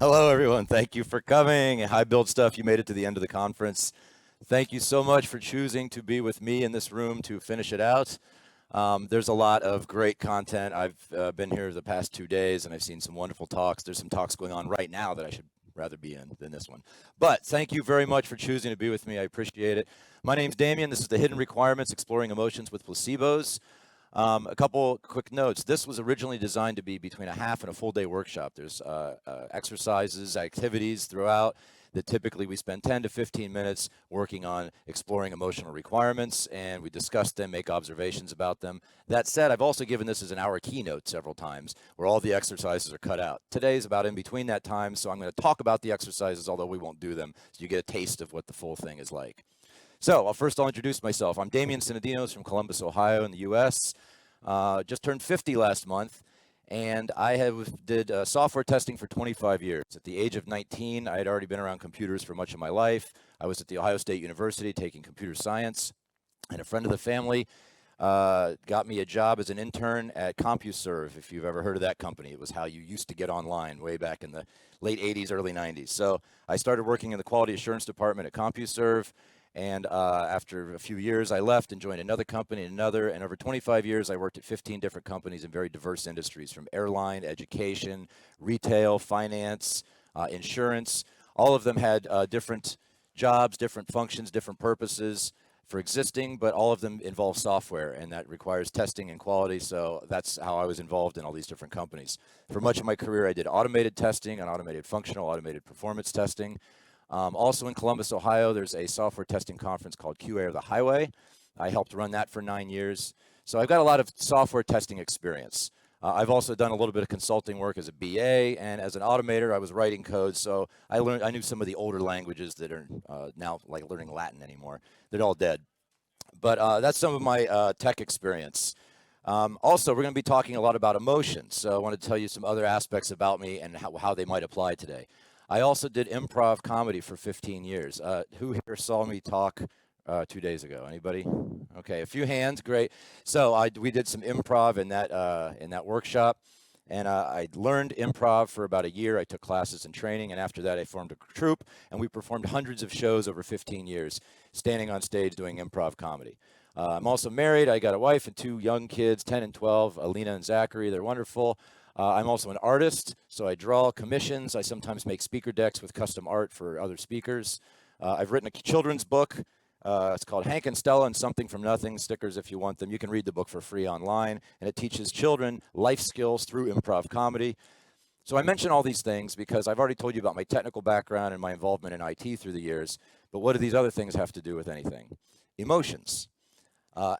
Hello, everyone. Thank you for coming. Hi, BuildStuff. You made it to the end of the conference. Thank you so much for choosing to be with me in this room to finish it out. There's a lot of great content. I've been here the past 2 days, and I've seen some wonderful talks. There's some talks going on right now that I should rather be in than this one. But thank you very much for choosing to be with me. I appreciate it. My name's Damien. This is the Hidden Requirements, Exploring Emotions with Placebos. A couple quick notes. This was originally designed to be between a half and a full day workshop. There's exercises, activities throughout that typically we spend 10 to 15 minutes working on exploring emotional requirements, and we discuss them, make observations about them. That said, I've also given this as an hour keynote several times where all the exercises are cut out. Today's about in between that time, so I'm going to talk about the exercises, although we won't do them, so you get a taste of what the full thing is like. So I'll introduce myself. I'm Damien Sinadinos from Columbus, Ohio in the U.S. Just turned 50 last month, and I did software testing for 25 years. At the age of 19, I had already been around computers for much of my life. I was at the Ohio State University taking computer science, and a friend of the family got me a job as an intern at CompuServe, if you've ever heard of that company. It was how you used to get online way back in the late 80s, early 90s. So I started working in the quality assurance department at CompuServe. And after a few years, I left and joined another company, and over 25 years, I worked at 15 different companies in very diverse industries, from airline, education, retail, finance, insurance. All of them had different jobs, different functions, different purposes for existing, but all of them involve software, and that requires testing and quality. So that's how I was involved in all these different companies. For much of my career, I did automated testing and automated functional, automated performance testing. Also in Columbus, Ohio, there's a software testing conference called QA or the Highway. I helped run that for 9 years. So I've got a lot of software testing experience. I've also done a little bit of consulting work as a BA, and as an automator, I was writing code. So I knew some of the older languages that are now like learning Latin anymore. They're all dead. But that's some of my tech experience. Also, we're going to be talking a lot about emotions. So I want to tell you some other aspects about me and how they might apply today. I also did improv comedy for 15 years. Who here saw me talk 2 days ago? Anybody? Okay, a few hands, great. So we did some improv in that workshop, and I learned improv for about a year. I took classes and training, and after that I formed a troupe, and we performed hundreds of shows over 15 years, standing on stage doing improv comedy. I'm also married. I got a wife and 2 young kids, 10 and 12, Alina and Zachary. They're wonderful. I'm also an artist, so I draw commissions. I sometimes make speaker decks with custom art for other speakers. I've written a children's book. It's called Hank and Stella and Something from Nothing. Stickers if you want them. You can read the book for free online, and it teaches children life skills through improv comedy. So I mention all these things because I've already told you about my technical background and my involvement in IT through the years, but what do these other things have to do with anything? Emotions.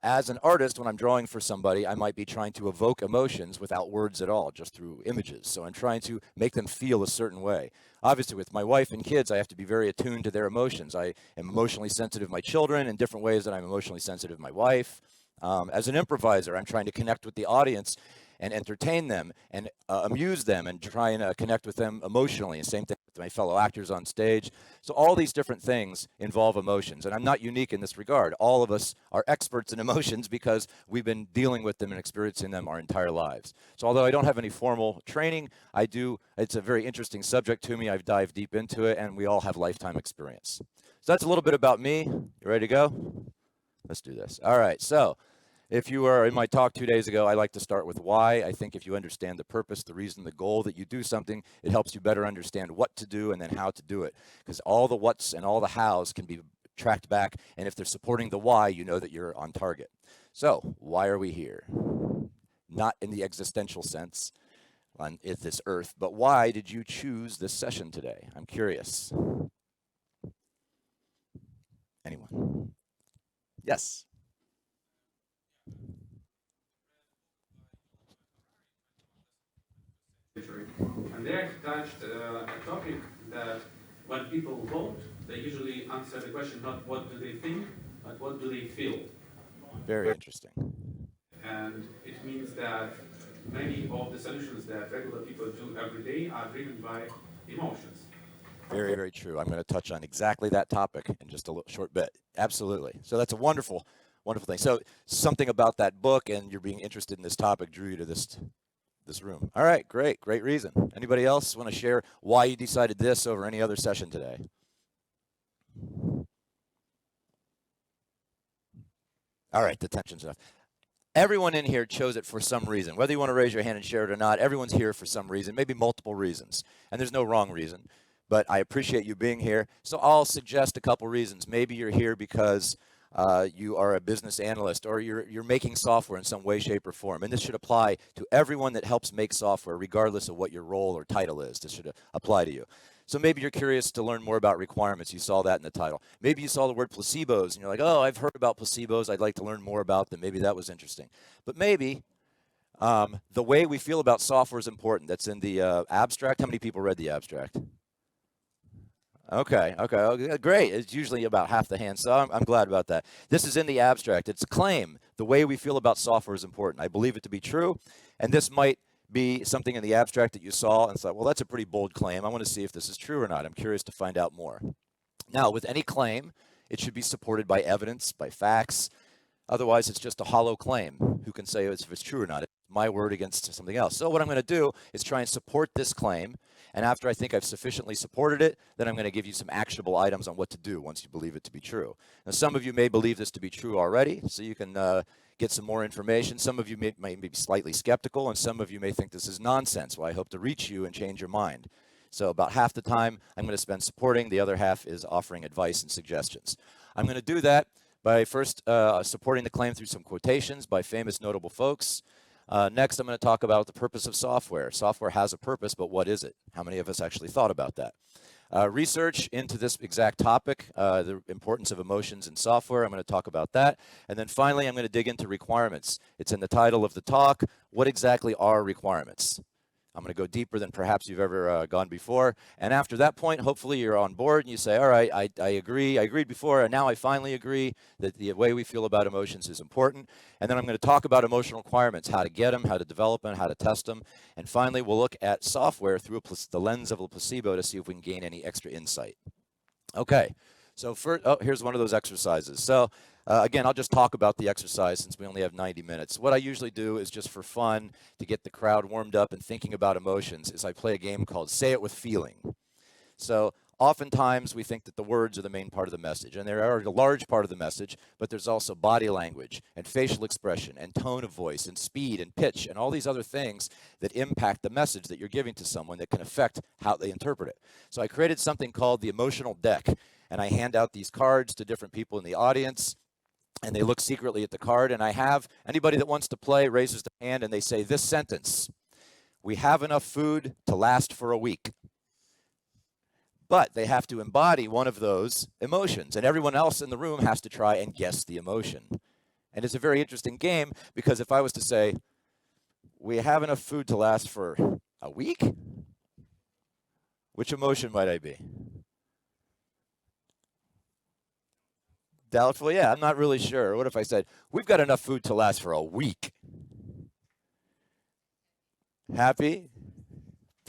As an artist, when I'm drawing for somebody, I might be trying to evoke emotions without words at all, just through images. So I'm trying to make them feel a certain way. Obviously, with my wife and kids, I have to be very attuned to their emotions. I am emotionally sensitive to my children in different ways that I'm emotionally sensitive to my wife. As an improviser, I'm trying to connect with the audience and entertain them and amuse them and try and connect with them emotionally. And same thing with my fellow actors on stage. So all these different things involve emotions. And I'm not unique in this regard. All of us are experts in emotions because we've been dealing with them and experiencing them our entire lives. So although I don't have any formal training, it's a very interesting subject to me. I've dived deep into it, and we all have lifetime experience. So that's a little bit about me. You ready to go? Let's do this. All right. So if you were in my talk 2 days ago, I like to start with why. I think if you understand the purpose, the reason, the goal that you do something, it helps you better understand what to do and then how to do it. Because all the whats and all the hows can be tracked back, and if they're supporting the why, you know that you're on target. So why are we here? Not in the existential sense on this earth, but why did you choose this session today? I'm curious. Anyone? Yes. And there he touched a topic that when people vote, they usually answer the question not what do they think, but what do they feel. Very interesting. And it means that many of the solutions that regular people do every day are driven by emotions. Very, very true. I'm going to touch on exactly that topic in just a short bit. Absolutely. So that's a wonderful, wonderful thing. So something about that book and you're being interested in this topic drew you to this this room. All right, great reason. Anybody else want to share why you decided this over any other session today? All right, the tension's enough. Everyone in here chose it for some reason. Whether you want to raise your hand and share it or not, everyone's here for some reason, maybe multiple reasons. And there's no wrong reason. But I appreciate you being here. So I'll suggest a couple reasons. Maybe you're here because you are a business analyst, or you're making software in some way, shape, or form. And this should apply to everyone that helps make software, regardless of what your role or title is. This should apply to you. So maybe you're curious to learn more about requirements. You saw that in the title. Maybe you saw the word placebos, and you're like, oh, I've heard about placebos. I'd like to learn more about them. Maybe that was interesting. But maybe the way we feel about software is important. That's in the abstract. How many people read the abstract? Okay, great. It's usually about half the hands, so I'm glad about that. This is in the abstract. It's a claim. The way we feel about software is important. I believe it to be true, and this might be something in the abstract that you saw and thought, well, that's a pretty bold claim. I want to see if this is true or not. I'm curious to find out more. Now, with any claim, it should be supported by evidence, by facts. Otherwise, it's just a hollow claim. Who can say if it's true or not? It's my word against something else. So what I'm going to do is try and support this claim. And after I think I've sufficiently supported it, then I'm going to give you some actionable items on what to do once you believe it to be true. Now, some of you may believe this to be true already, so you can get some more information. Some of you may be slightly skeptical, and some of you may think this is nonsense. Well, I hope to reach you and change your mind. So about half the time I'm going to spend supporting. The other half is offering advice and suggestions. I'm going to do that by first supporting the claim through some quotations by famous, notable folks. Next, I'm going to talk about the purpose of software. Software has a purpose, but what is it? How many of us actually thought about that? Research into this exact topic, the importance of emotions in software. I'm going to talk about that. And then finally, I'm going to dig into requirements. It's in the title of the talk. What exactly are requirements? I'm going to go deeper than perhaps you've ever gone before. And after that point, hopefully you're on board and you say, all right, I agree. I agreed before, and now I finally agree that the way we feel about emotions is important. And then I'm going to talk about emotional requirements, how to get them, how to develop them, how to test them. And finally, we'll look at software through the lens of a placebo to see if we can gain any extra insight. Okay. So first, here's one of those exercises. So again, I'll just talk about the exercise since we only have 90 minutes. What I usually do is just for fun, to get the crowd warmed up and thinking about emotions, is I play a game called Say It With Feeling. So oftentimes we think that the words are the main part of the message, and they are a large part of the message, but there's also body language and facial expression and tone of voice and speed and pitch and all these other things that impact the message that you're giving to someone that can affect how they interpret it. So I created something called the emotional deck. And I hand out these cards to different people in the audience, and they look secretly at the card. And I have anybody that wants to play raises their hand, and they say this sentence: we have enough food to last for a week. But they have to embody one of those emotions, and everyone else in the room has to try and guess the emotion. And it's a very interesting game, because if I was to say, we have enough food to last for a week, which emotion might I be? Doubtful? Yeah, I'm not really sure. What if I said, we've got enough food to last for a week? Happy?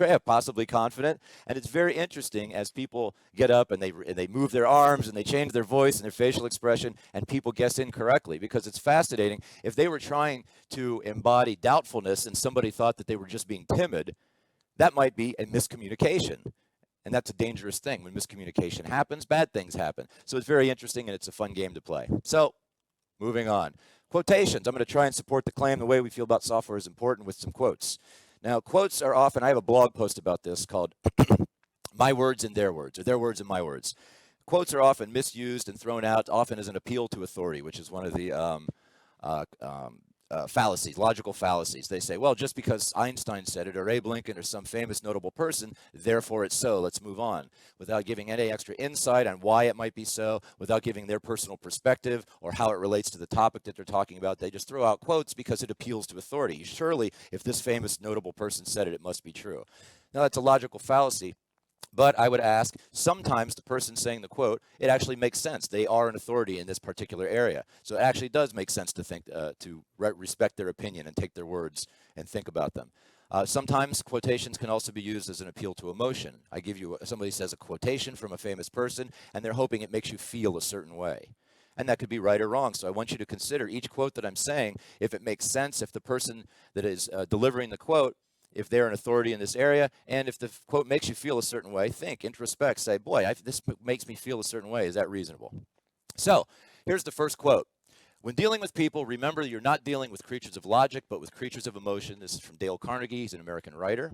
Yeah, possibly confident. And it's very interesting as people get up and they move their arms and they change their voice and their facial expression, and people guess incorrectly, because it's fascinating. If they were trying to embody doubtfulness and somebody thought that they were just being timid, that might be a miscommunication. And that's a dangerous thing. When miscommunication happens, bad things happen. So it's very interesting, and it's a fun game to play. So moving on. Quotations. I'm going to try and support the claim the way we feel about software is important with some quotes. Now, quotes are often, I have a blog post about this called My Words and Their Words, or Their Words and My Words. Quotes are often misused and thrown out, often as an appeal to authority, which is one of the fallacies, logical fallacies. They say, well, just because Einstein said it, or Abe Lincoln, or some famous notable person, therefore it's so, let's move on, without giving any extra insight on why it might be so, without giving their personal perspective or how it relates to the topic that they're talking about. They just throw out quotes because it appeals to authority. Surely, if this famous notable person said it, it must be true. Now, that's a logical fallacy. But I would ask, sometimes the person saying the quote, it actually makes sense. They are an authority in this particular area. So it actually does make sense to think, to respect their opinion and take their words and think about them. Sometimes quotations can also be used as an appeal to emotion. I give you, somebody says a quotation from a famous person, and they're hoping it makes you feel a certain way. And that could be right or wrong. So I want you to consider each quote that I'm saying, if it makes sense, if the person that is delivering the quote if they're an authority in this area, and if the quote makes you feel a certain way, think, introspect, say, boy, this makes me feel a certain way. Is that reasonable? So here's the first quote. When dealing with people, remember you're not dealing with creatures of logic, but with creatures of emotion. This is from Dale Carnegie. He's an American writer.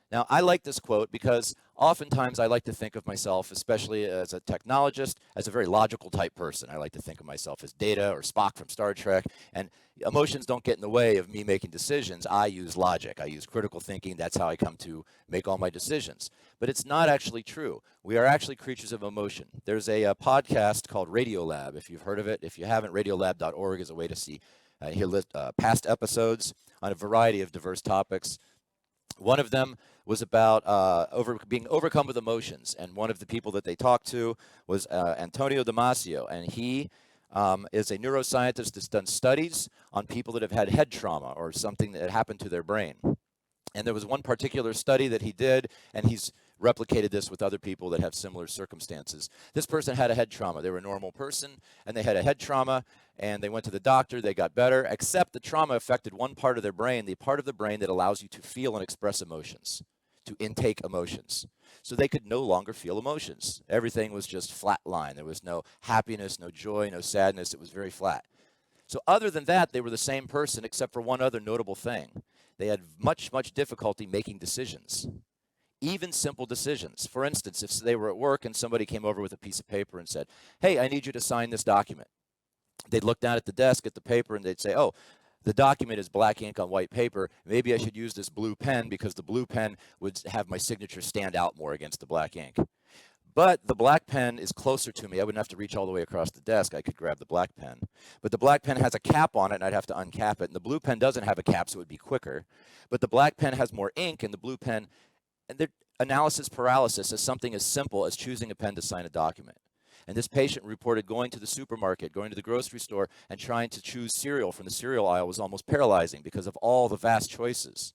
Now, I like this quote because oftentimes I like to think of myself, especially as a technologist, as a very logical type person. I like to think of myself as Data or Spock from Star Trek, and emotions don't get in the way of me making decisions. I use logic. I use critical thinking. That's how I come to make all my decisions. But it's not actually true. We are actually creatures of emotion. There's a podcast called Radiolab, if you've heard of it. If you haven't, radiolab.org is a way to see hear past episodes on a variety of diverse topics. One of them was about being overcome with emotions, and one of the people that they talked to was Antonio Damasio, and he is a neuroscientist that's done studies on people that have had head trauma or something that happened to their brain. And there was one particular study that he did, and he's replicated this with other people that have similar circumstances. This person had a head trauma. They were a normal person, and they had a head trauma, and they went to the doctor. They got better, except the trauma affected one part of their brain, the part of the brain that allows you to feel and express emotions, to intake emotions. So they could no longer feel emotions. Everything was just flat line. There was no happiness, no joy, no sadness. It was very flat. So other than that, they were the same person, except for one other notable thing. They had much, much difficulty making decisions, even simple decisions. For instance, if they were at work and somebody came over with a piece of paper and said, hey, I need you to sign this document. They'd look down at the desk at the paper and they'd say, oh, the document is black ink on white paper. Maybe I should use this blue pen because the blue pen would have my signature stand out more against the black ink. But the black pen is closer to me. I wouldn't have to reach all the way across the desk. I could grab the black pen. But the black pen has a cap on it, and I'd have to uncap it. And the blue pen doesn't have a cap, so it would be quicker. But the black pen has more ink, and the blue pen, and their analysis paralysis is something as simple as choosing a pen to sign a document. And this patient reported going to the supermarket, going to the grocery store, and trying to choose cereal from the cereal aisle was almost paralyzing because of all the vast choices.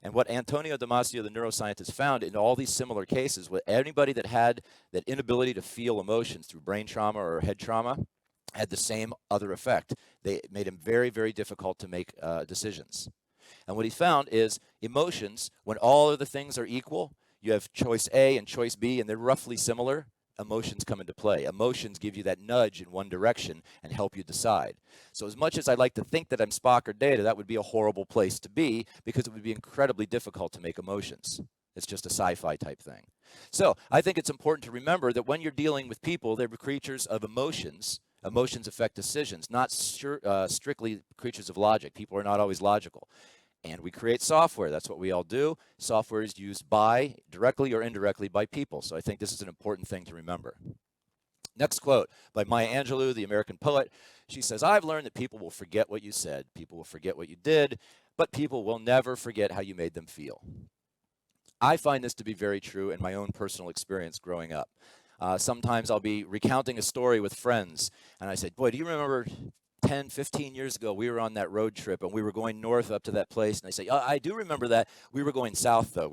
And what Antonio Damasio, the neuroscientist, found in all these similar cases, with anybody that had that inability to feel emotions through brain trauma or head trauma, had the same other effect. They made him very, very difficult to make decisions. And what he found is emotions, when all of the things are equal, you have choice A and choice B, and they're roughly similar, emotions come into play. Emotions give you that nudge in one direction and help you decide. So as much as I like to think that I'm Spock or Data, that would be a horrible place to be because it would be incredibly difficult to make emotions. It's just a sci-fi type thing. So I think it's important to remember that when you're dealing with people, they're creatures of emotions. Emotions affect decisions, not strictly creatures of logic. People are not always logical. And we create software. That's what we all do. Software is used directly or indirectly by people. So I think this is an important thing to remember. Next quote by Maya Angelou, the American poet. She says, I've learned that people will forget what you said. People will forget what you did, but people will never forget how you made them feel. I find this to be very true in my own personal experience growing up. Sometimes I'll be recounting a story with friends, and I say, boy, do you remember 10, 15 years ago, we were on that road trip and we were going north up to that place. And I say, oh, I do remember that. We were going south, though.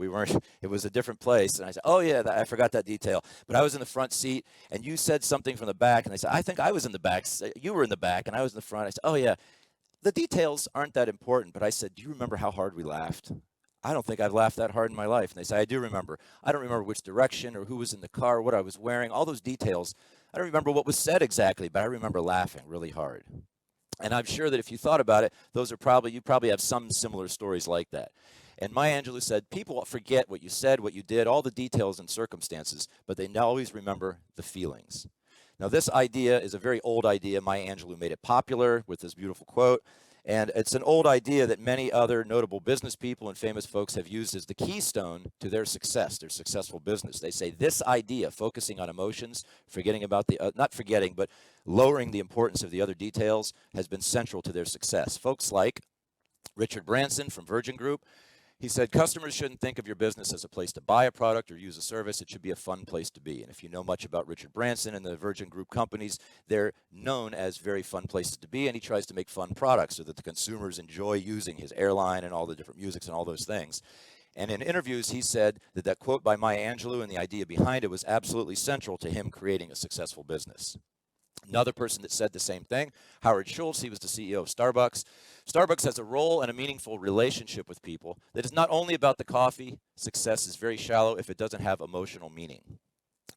It was a different place. And I said, oh, yeah, I forgot that detail. But I was in the front seat and you said something from the back. And I said, I think I was in the back. You were in the back and I was in the front. I said, oh, yeah, the details aren't that important. But I said, do you remember how hard we laughed? I don't think I've laughed that hard in my life. And they say, I do remember. I don't remember which direction or who was in the car, what I was wearing, all those details. I don't remember what was said exactly, but I remember laughing really hard. And I'm sure that if you thought about it, you probably have some similar stories like that. And Maya Angelou said, people forget what you said, what you did, all the details and circumstances, but they always remember the feelings. Now, this idea is a very old idea. Maya Angelou made it popular with this beautiful quote. And it's an old idea that many other notable business people and famous folks have used as the keystone to their success, their successful business. They say this idea, focusing on emotions, forgetting about not forgetting, but lowering the importance of the other details, has been central to their success. Folks like Richard Branson from Virgin Group, he said, customers shouldn't think of your business as a place to buy a product or use a service. It should be a fun place to be. And if you know much about Richard Branson and the Virgin Group companies, they're known as very fun places to be, and he tries to make fun products so that the consumers enjoy using his airline and all the different musics and all those things. And in interviews, he said that quote by Maya Angelou and the idea behind it was absolutely central to him creating a successful business. Another person that said the same thing, Howard Schultz, he was the CEO of Starbucks. Starbucks has a role and a meaningful relationship with people that is not only about the coffee. Success is very shallow if it doesn't have emotional meaning.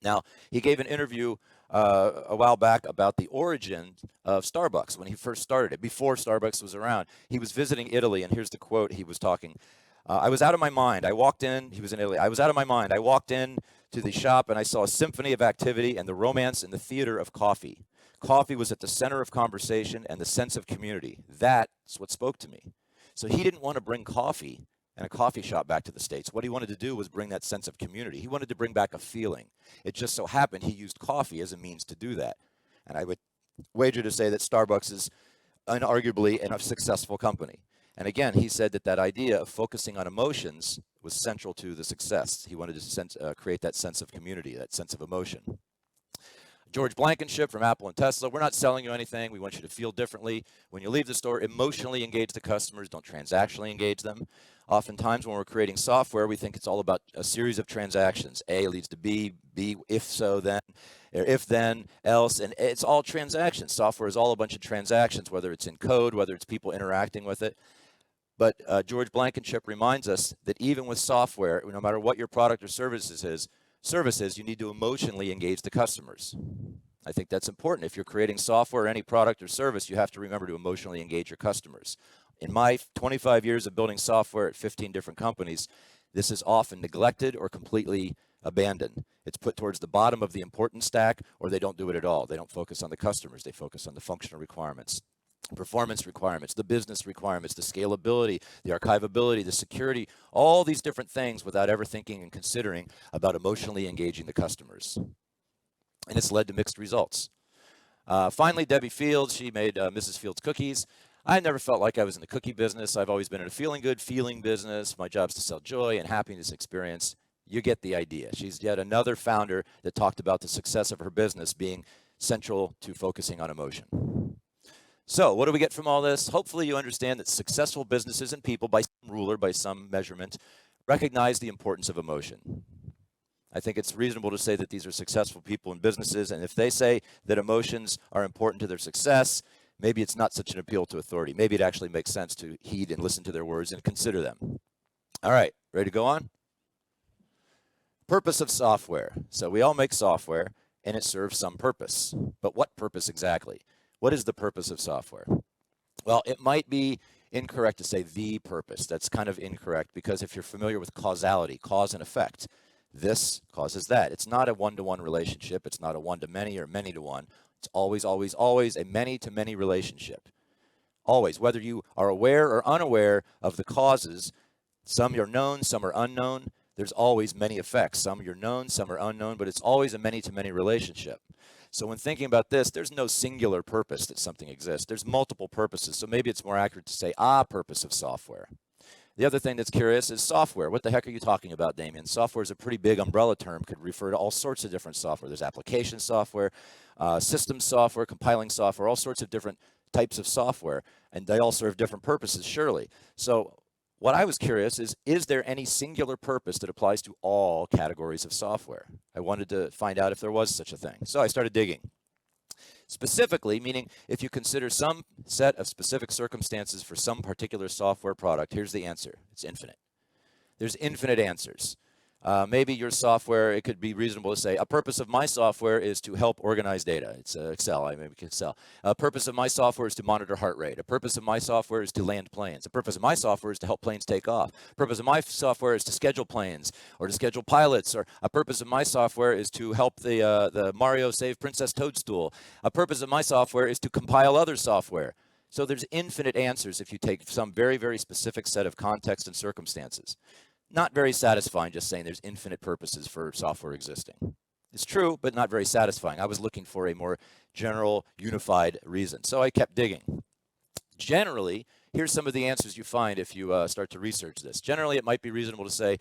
Now, he gave an interview a while back about the origin of Starbucks when he first started it, before Starbucks was around. He was visiting Italy, and here's the quote he was talking. I was out of my mind. I walked in, he was in Italy. I was out of my mind. I walked in to the shop, and I saw a symphony of activity and the romance in the theater of coffee. Coffee was at the center of conversation and the sense of community. That's what spoke to me. So he didn't want to bring coffee and a coffee shop back to the States. What he wanted to do was bring that sense of community. He wanted to bring back a feeling. It just so happened he used coffee as a means to do that. And I would wager to say that Starbucks is unarguably a successful company. And again, he said that that idea of focusing on emotions was central to the success. He wanted to create that sense of community, that sense of emotion. George Blankenship from Apple and Tesla, we're not selling you anything. We want you to feel differently. When you leave the store, emotionally engage the customers, don't transactionally engage them. Oftentimes when we're creating software, we think it's all about a series of transactions. A leads to B, if so, then, or if then, else, and it's all transactions. Software is all a bunch of transactions, whether it's in code, whether it's people interacting with it. But George Blankenship reminds us that even with software, no matter what your product or services is, you need to emotionally engage the customers. I think that's important. If you're creating software or any product or service, you have to remember to emotionally engage your customers. In my 25 years of building software at 15 different companies, this is often neglected or completely abandoned. It's put towards the bottom of the importance stack, or they don't do it at all. They don't focus on the customers. They focus on the functional requirements, performance requirements, the business requirements, the scalability, the archivability, the security, all these different things without ever thinking and considering about emotionally engaging the customers. And it's led to mixed results. Finally, Debbie Fields, she made Mrs. Fields cookies. I never felt like I was in the cookie business. I've always been in a feeling good, feeling business. My job's to sell joy and happiness experience. You get the idea. She's yet another founder that talked about the success of her business being central to focusing on emotion. So what do we get from all this? Hopefully you understand that successful businesses and people, by some ruler, by some measurement, recognize the importance of emotion. I think it's reasonable to say that these are successful people and businesses, and if they say that emotions are important to their success, maybe it's not such an appeal to authority. Maybe it actually makes sense to heed and listen to their words and consider them. All right, ready to go on? Purpose of software. So we all make software, and it serves some purpose. But what purpose exactly? What is the purpose of software? Well, it might be incorrect to say the purpose. That's kind of incorrect because if you're familiar with causality, cause and effect, this causes that. It's not a one-to-one relationship. It's not a one-to-many or many-to-one. It's always, always, always a many-to-many relationship. Always, whether you are aware or unaware of the causes, some are known, some are unknown, there's always many effects. Some you're known, some are unknown, but it's always a many-to-many relationship. So when thinking about this, there's no singular purpose that something exists. There's multiple purposes. So maybe it's more accurate to say purpose of software. The other thing that's curious is software. What the heck are you talking about, Damien? Software is a pretty big umbrella term, could refer to all sorts of different software. There's application software, system software, compiling software, all sorts of different types of software, and they all serve different purposes, surely. So what I was curious is there any singular purpose that applies to all categories of software? I wanted to find out if there was such a thing. So I started digging. Specifically, meaning if you consider some set of specific circumstances for some particular software product, here's the answer. It's infinite. There's infinite answers. Maybe your software, it could be reasonable to say, a purpose of my software is to help organize data. It's Excel, maybe Excel. A purpose of my software is to monitor heart rate. A purpose of my software is to land planes. A purpose of my software is to help planes take off. A purpose of my software is to schedule planes or to schedule pilots. Or a purpose of my software is to help the Mario save Princess Toadstool. A purpose of my software is to compile other software. So there's infinite answers if you take some very, very specific set of context and circumstances. Not very satisfying just saying there's infinite purposes for software existing. It's true, but not very satisfying. I was looking for a more general, unified reason. So I kept digging. Generally, here's some of the answers you find if you start to research this. Generally, it might be reasonable to say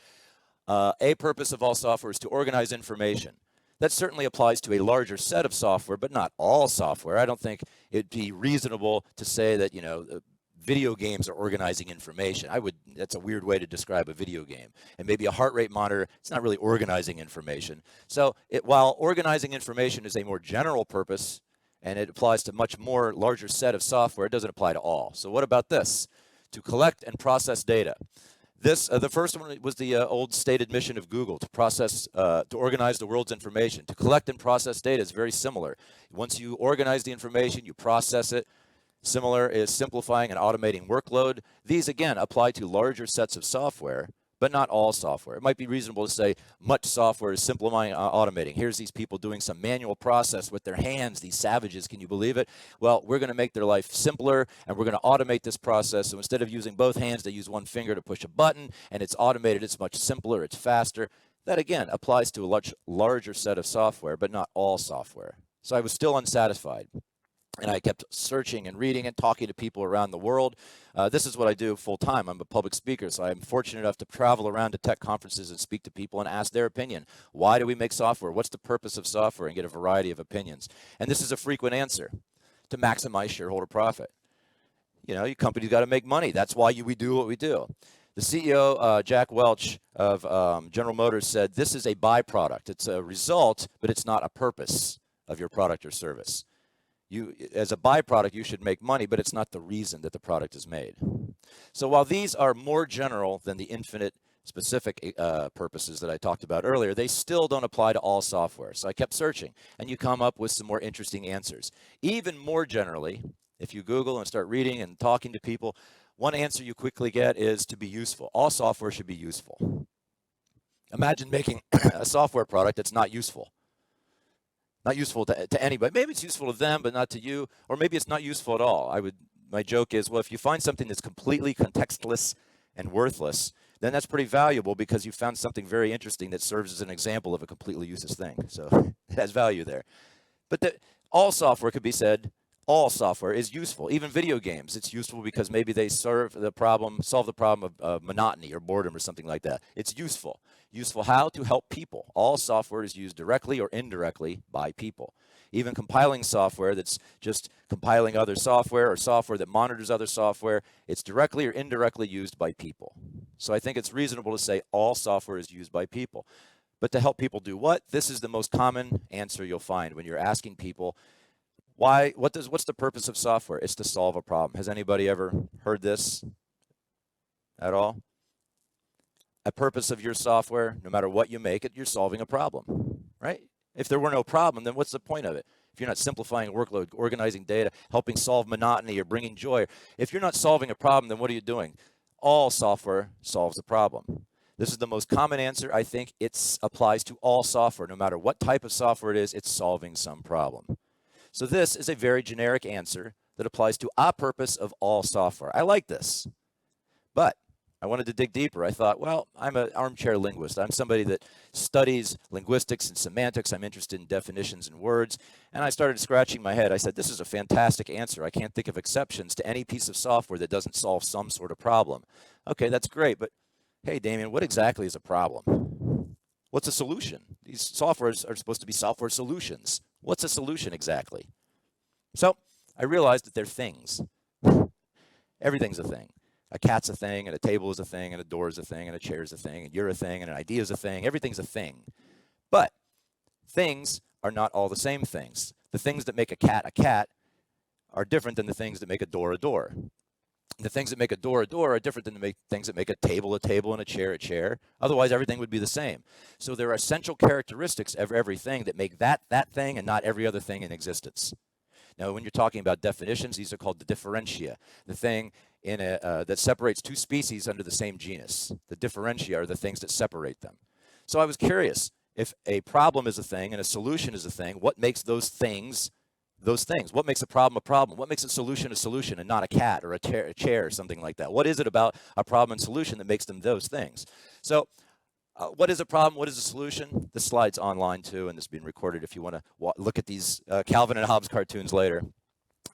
a purpose of all software is to organize information. That certainly applies to a larger set of software, but not all software. I don't think it'd be reasonable to say that, video games are organizing information. That's a weird way to describe a video game. And maybe a heart rate monitor, it's not really organizing information. So while organizing information is a more general purpose, and it applies to much more larger set of software. It doesn't apply to all. So what about this? To collect and process data. This, the first one was the old stated mission of Google, to organize the world's information. To collect and process data is very similar. Once you organize the information, you process it. Similar is simplifying and automating workload. These, again, apply to larger sets of software, but not all software. It might be reasonable to say much software is simplifying and automating. Here's these people doing some manual process with their hands, these savages, can you believe it? Well, we're going to make their life simpler, and we're going to automate this process. So instead of using both hands, they use one finger to push a button, and it's automated. It's much simpler. It's faster. That, again, applies to a much larger set of software, but not all software. So I was still unsatisfied. And I kept searching and reading and talking to people around the world. This is what I do full time. I'm a public speaker, so I'm fortunate enough to travel around to tech conferences and speak to people and ask their opinion. Why do we make software? What's the purpose of software? And get a variety of opinions. And this is a frequent answer: to maximize shareholder profit. You know, your company's got to make money. That's why we do what we do. The CEO, Jack Welch of General Motors, said this is a byproduct. It's a result, but it's not a purpose of your product or service. As a byproduct, you should make money, but it's not the reason that the product is made. So while these are more general than the infinite specific purposes that I talked about earlier, they still don't apply to all software. So I kept searching, and you come up with some more interesting answers. Even more generally, if you Google and start reading and talking to people, one answer you quickly get is to be useful. All software should be useful. Imagine making a software product that's not useful. Not useful to anybody. Maybe it's useful to them, but not to you. Or maybe it's not useful at all. My joke is, well, if you find something that's completely contextless and worthless, then that's pretty valuable because you found something very interesting that serves as an example of a completely useless thing. So it has value there. But all software could be said, all software is useful. Even video games, it's useful because maybe they solve the problem of monotony or boredom or something like that. It's useful. Useful how? To help people. All software is used directly or indirectly by people. Even compiling software that's just compiling other software or software that monitors other software, it's directly or indirectly used by people. So I think it's reasonable to say all software is used by people. But to help people do what? This is the most common answer you'll find when you're asking people, what's the purpose of software? It's to solve a problem. Has anybody ever heard this at all? A purpose of your software, no matter what you make it, you're solving a problem, right? If there were no problem, then what's the point of it? If you're not simplifying workload, organizing data, helping solve monotony, or bringing joy, if you're not solving a problem, then what are you doing? All software solves a problem. This is the most common answer. I think it applies to all software. No matter what type of software it is, it's solving some problem. So this is a very generic answer that applies to a purpose of all software. I like this, but I wanted to dig deeper. I thought, well, I'm an armchair linguist. I'm somebody that studies linguistics and semantics. I'm interested in definitions and words. And I started scratching my head. I said, this is a fantastic answer. I can't think of exceptions to any piece of software that doesn't solve some sort of problem. Okay, that's great. But hey, Damien, what exactly is a problem? What's a solution? These softwares are supposed to be software solutions. What's a solution exactly? So I realized that they're things. Everything's a thing. A cat's a thing, and a table is a thing, and a door is a thing, and a chair is a thing, and you're a thing, and an idea is a thing. Everything's a thing. But things are not all the same things. The things that make a cat are different than the things that make a door a door. The things that make a door are different than the things that make a table, and a chair. Otherwise, everything would be the same. So there are essential characteristics of everything that make that thing and not every other thing in existence. Now, when you're talking about definitions, these are called the differentia, the thing that separates two species under the same genus. The differentia are the things that separate them. So I was curious, if a problem is a thing and a solution is a thing, what makes those things those things? What makes a problem a problem? What makes a solution and not a cat or a chair or something like that? What is it about a problem and solution that makes them those things? So what is a problem? What is a solution? This slide's online too, and this is being recorded if you want to look at these Calvin and Hobbes cartoons later.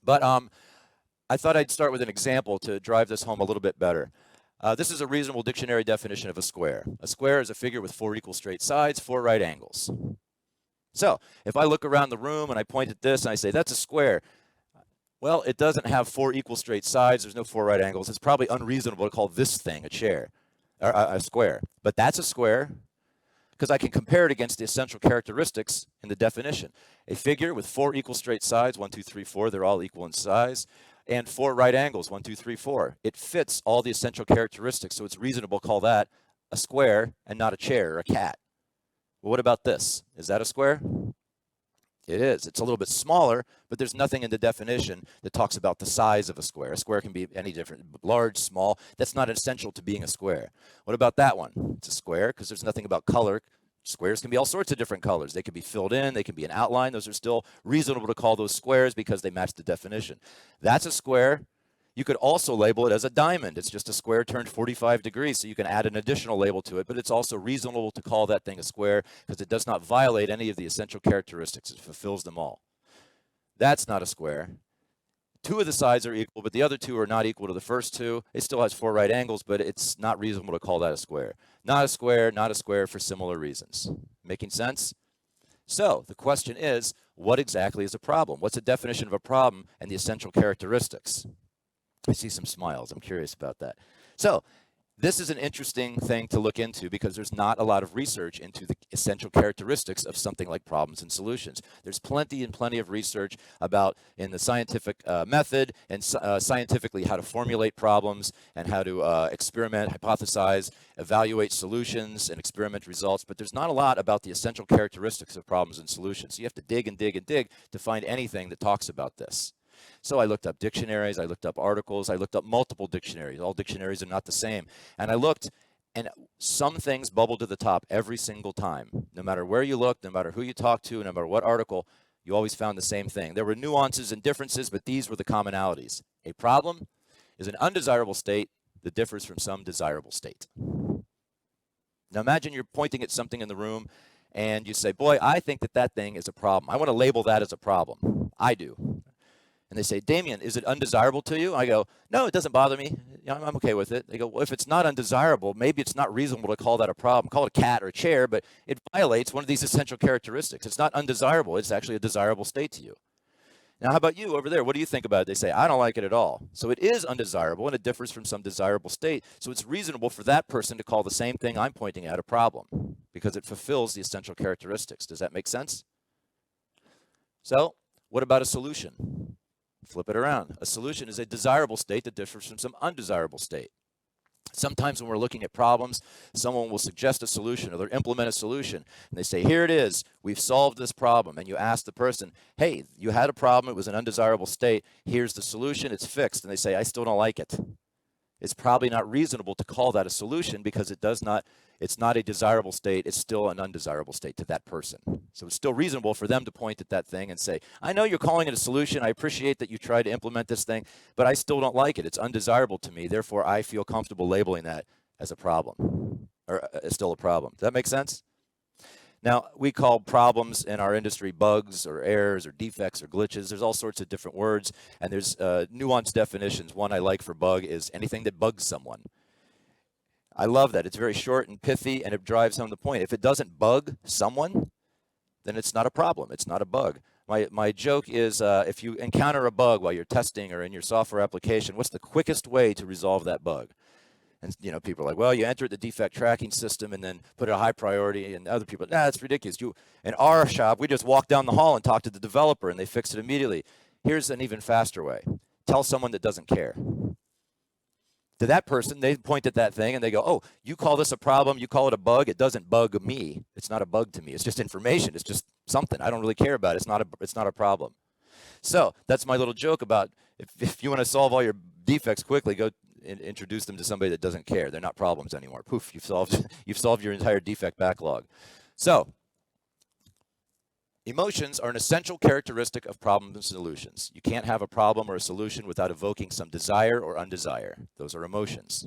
But I thought I'd start with an example to drive this home a little bit better. This is a reasonable dictionary definition of a square. A square is a figure with 4 equal straight sides, 4 right angles. So if I look around the room and I point at this and I say, that's a square, well, it doesn't have 4 equal straight sides. There's no 4 right angles. It's probably unreasonable to call this thing a chair, or a square. But that's a square. Because I can compare it against the essential characteristics in the definition. A figure with 4 equal straight sides, 1, 2, 3, 4, they're all equal in size, and 4 right angles, 1, 2, 3, 4. It fits all the essential characteristics, so it's reasonable to call that a square and not a chair or a cat. Well, what about this? Is that a square? It is. It's a little bit smaller, but there's nothing in the definition that talks about the size of a square. A square can be any different, large, small. That's not essential to being a square. What about that one? It's a square because there's nothing about color. Squares can be all sorts of different colors. They can be filled in. They can be an outline. Those are still reasonable to call those squares because they match the definition. That's a square. You could also label it as a diamond. It's just a square turned 45 degrees, so you can add an additional label to it, but it's also reasonable to call that thing a square because it does not violate any of the essential characteristics. It fulfills them all. That's not a square. 2 of the sides are equal, but the other 2 are not equal to the first 2. It still has 4 right angles, but it's not reasonable to call that a square. Not a square, not a square for similar reasons. Making sense? So the question is, what exactly is a problem? What's the definition of a problem and the essential characteristics? I see some smiles. I'm curious about that. So this is an interesting thing to look into because there's not a lot of research into the essential characteristics of something like problems and solutions. There's plenty and plenty of research about in the scientific method and scientifically how to formulate problems and how to experiment, hypothesize, evaluate solutions and experiment results, but there's not a lot about the essential characteristics of problems and solutions. So you have to dig and dig and dig to find anything that talks about this. So I looked up dictionaries, I looked up articles, I looked up multiple dictionaries. All dictionaries are not the same. And I looked, and some things bubbled to the top every single time. No matter where you looked, no matter who you talked to, no matter what article, you always found the same thing. There were nuances and differences, but these were the commonalities. A problem is an undesirable state that differs from some desirable state. Now imagine you're pointing at something in the room, and you say, boy, I think that thing is a problem. I want to label that as a problem. I do. And they say, Damien, is it undesirable to you? I go, no, it doesn't bother me. I'm okay with it. They go, well, if it's not undesirable, maybe it's not reasonable to call that a problem. Call it a cat or a chair, but it violates one of these essential characteristics. It's not undesirable. It's actually a desirable state to you. Now, how about you over there? What do you think about it? They say, I don't like it at all. So it is undesirable, and it differs from some desirable state. So it's reasonable for that person to call the same thing I'm pointing at a problem because it fulfills the essential characteristics. Does that make sense? So what about a solution? Flip it around. A solution is a desirable state that differs from some undesirable state. Sometimes when we're looking at problems, someone will suggest a solution or they'll implement a solution. And they say, here it is. We've solved this problem. And you ask the person, hey, you had a problem. It was an undesirable state. Here's the solution. It's fixed. And they say, I still don't like it. It's probably not reasonable to call that a solution because it's not a desirable state. It's still an undesirable state to that person. So it's still reasonable for them to point at that thing and say, I know you're calling it a solution. I appreciate that you tried to implement this thing, but I still don't like it. It's undesirable to me. Therefore, I feel comfortable labeling that as a problem or still a problem. Does that make sense? Now, we call problems in our industry bugs or errors or defects or glitches. There's all sorts of different words, and there's nuanced definitions. One I like for bug is anything that bugs someone. I love that. It's very short and pithy, and it drives home the point. If it doesn't bug someone, then it's not a problem. It's not a bug. My joke is if you encounter a bug while you're testing or in your software application, what's the quickest way to resolve that bug? And people are like, well, you enter the defect tracking system and then put it a high priority. And other people, that's ridiculous. In our shop, we just walk down the hall and talk to the developer, and they fix it immediately. Here's an even faster way. Tell someone that doesn't care. To that person, they point at that thing and they go, oh, you call this a problem, you call it a bug, it doesn't bug me. It's not a bug to me. It's just information. It's just something. I don't really care about it. It's not a problem. So that's my little joke about if you want to solve all your defects quickly, go introduce them to somebody that doesn't care. They're not problems anymore. Poof, you've solved your entire defect backlog. So emotions are an essential characteristic of problems and solutions. You can't have a problem or a solution without evoking some desire or undesire. Those are emotions.